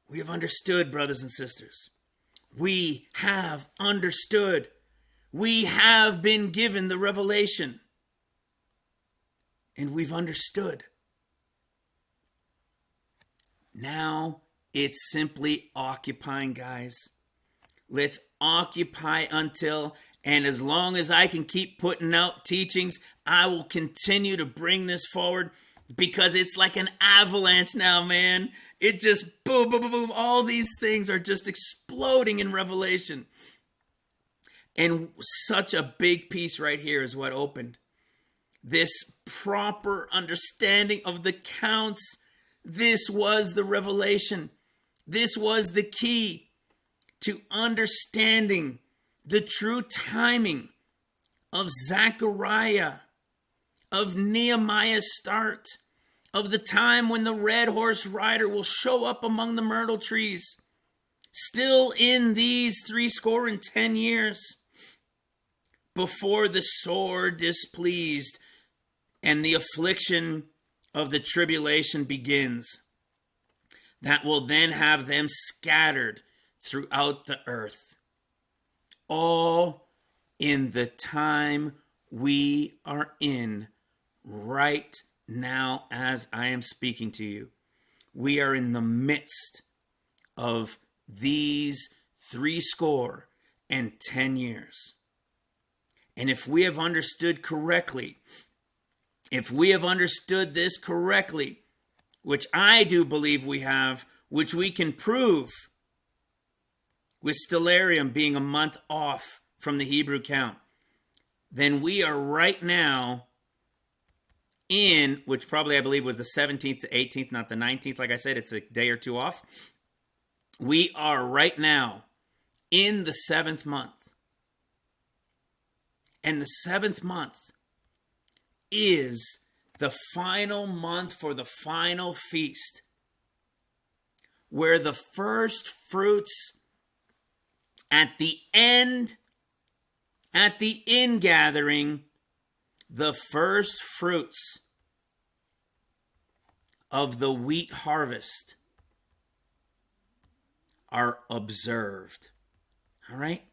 Speaker 1: We have understood, brothers and sisters. We have understood. We have been given the revelation. And we've understood. Now it's simply occupying, guys. Let's occupy until, and as long as I can keep putting out teachings, I will continue to bring this forward, because it's like an avalanche now, man. It just boom, boom, boom, boom. All these things are just exploding in Revelation. And such a big piece right here is what opened. This proper understanding of the counts. This was the revelation. This was the key to understanding the true timing of Zechariah, of Nehemiah's start, of the time when the red horse rider will show up among the myrtle trees, still in these 10 years, before the sore displeased and the affliction of the tribulation begins, that will then have them scattered throughout the earth, all in the time we are in right now as I am speaking to you. We are in the midst of these 10 years. And if we have understood correctly, if we have understood this correctly, which I do believe we have, which we can prove with Stellarium being a month off from the Hebrew count, then we are right now in, which probably I believe was the 17th to 18th, not the 19th. Like I said, it's a day or two off. We are right now in the 7th month. And the 7th month is the final month for the final feast, where the first fruits at the ingathering, the first fruits of the wheat harvest are observed. All right?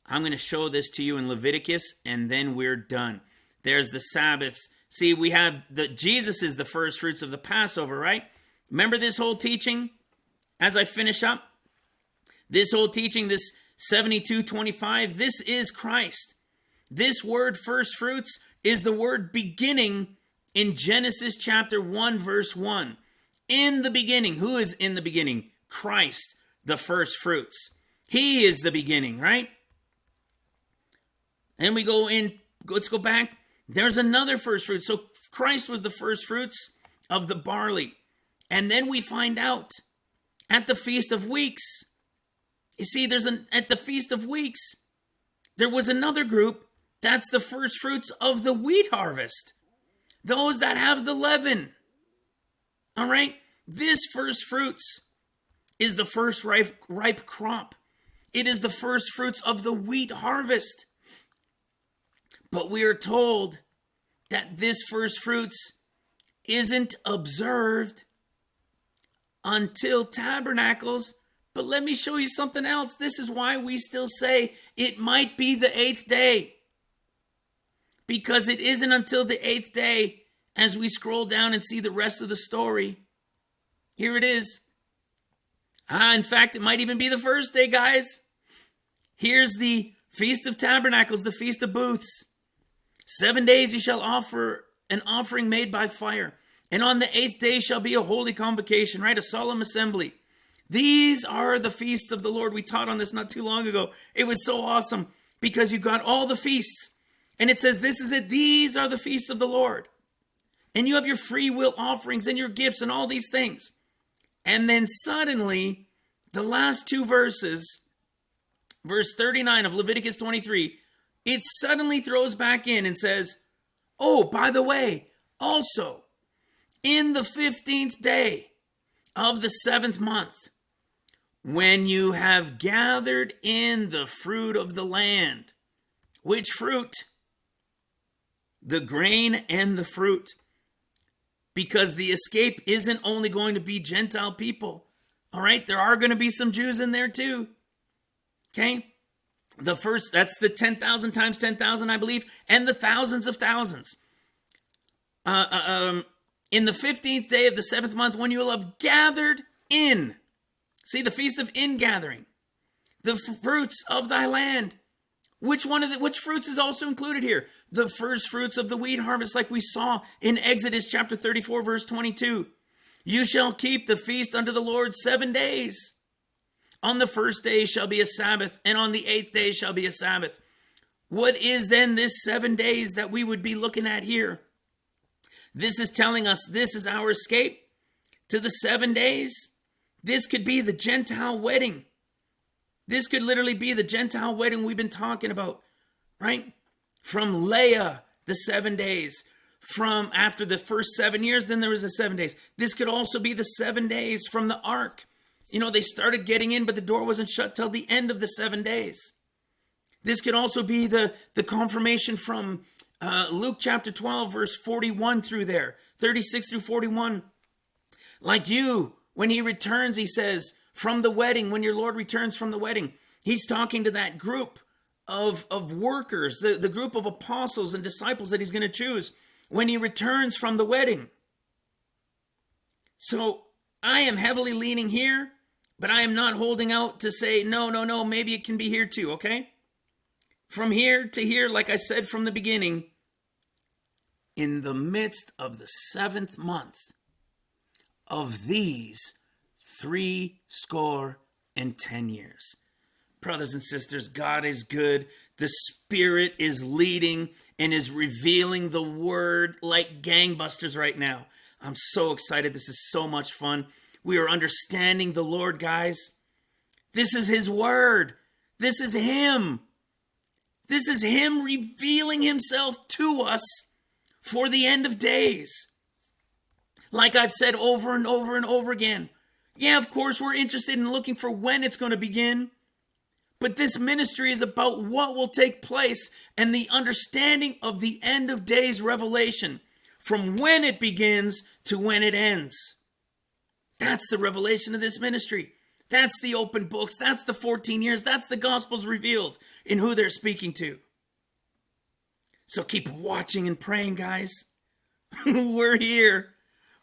Speaker 1: I'm going to show this to you in Leviticus, and then we're done. There's the Sabbaths. See, we have Jesus is the first fruits of the Passover, right? Remember this whole teaching as I finish up? This whole teaching, this 72:25, this is Christ. This word first fruits is the word beginning in Genesis chapter 1, verse 1. In the beginning, who is in the beginning? Christ. the first fruits. He is the beginning, right? And we go in, let's go back. There's another first fruit. So Christ was the first fruits of the barley. And then we find out at the Feast of Weeks. You see, at the Feast of Weeks, there was another group. That's the first fruits of the wheat harvest. Those that have the leaven. All right? This first fruits is the first ripe crop. It is the first fruits of the wheat harvest. But we are told that this first fruits isn't observed until Tabernacles. But let me show you something else. This is why we still say it might be the 8th day. Because it isn't until the 8th day as we scroll down and see the rest of the story. Here it is. In fact, it might even be the first day, guys. Here's the Feast of Tabernacles, the Feast of Booths. 7 days you shall offer an offering made by fire. And on the 8th day shall be a holy convocation, right? A solemn assembly. These are the feasts of the Lord. We taught on this not too long ago. It was so awesome because you got all the feasts. And it says, this is it. These are the feasts of the Lord. And you have your free will offerings and your gifts and all these things. And then suddenly, the last two verses, verse 39 of Leviticus 23, it suddenly throws back in and says, oh, by the way, also, in the 15th day of the 7th month, when you have gathered in the fruit of the land. Which fruit? The grain and the fruit. Because the escape isn't only going to be Gentile people. All right, there are going to be some Jews in there too. Okay, the first, that's the 10,000 times 10,000, I believe, and the thousands of thousands. In the 15th day of the 7th month, when you will have gathered in, see the feast of ingathering, the fruits of thy land. Which fruits is also included here? The first fruits of the wheat harvest, like we saw in Exodus chapter 34, verse 22. You shall keep the feast unto the Lord 7 days. On the first day shall be a Sabbath, and on the 8th day shall be a Sabbath. What is then this 7 days that we would be looking at here? This is telling us this is our escape to the 7 days. This could be the Gentile wedding. This could literally be the Gentile wedding we've been talking about, right? From Leah, the 7 days. From after the first 7 years, then there was the 7 days. This could also be the 7 days from the ark. You know, they started getting in, but the door wasn't shut till the end of the 7 days. This could also be the confirmation from Luke chapter 12, verse 41 through there, 36 through 41. Like you, when he returns, he says, from the wedding, when your Lord returns from the wedding, he's talking to that group of workers, the group of apostles and disciples that he's going to choose when he returns from the wedding. So I am heavily leaning here, but I am not holding out to say, no, maybe it can be here too, okay? From here to here, like I said from the beginning, in the midst of the 7th month of these 70 years. Brothers and sisters, God is good. The Spirit is leading and is revealing the word like gangbusters right now. I'm so excited. This is so much fun. We are understanding the Lord, guys. This is his word. This is him. This is him revealing himself to us for the end of days. Like I've said over and over and over again. Yeah, of course, we're interested in looking for when it's going to begin. But this ministry is about what will take place and the understanding of the end of days revelation from when it begins to when it ends. That's the revelation of this ministry. That's the open books. That's the 14 years. That's the Gospels revealed in who they're speaking to. So keep watching and praying, guys. We're here.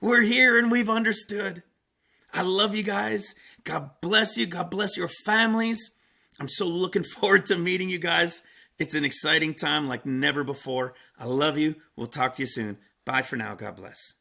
Speaker 1: We're here and we've understood. I love you guys. God bless you. God bless your families. I'm so looking forward to meeting you guys. It's an exciting time like never before. I love you. We'll talk to you soon. Bye for now. God bless.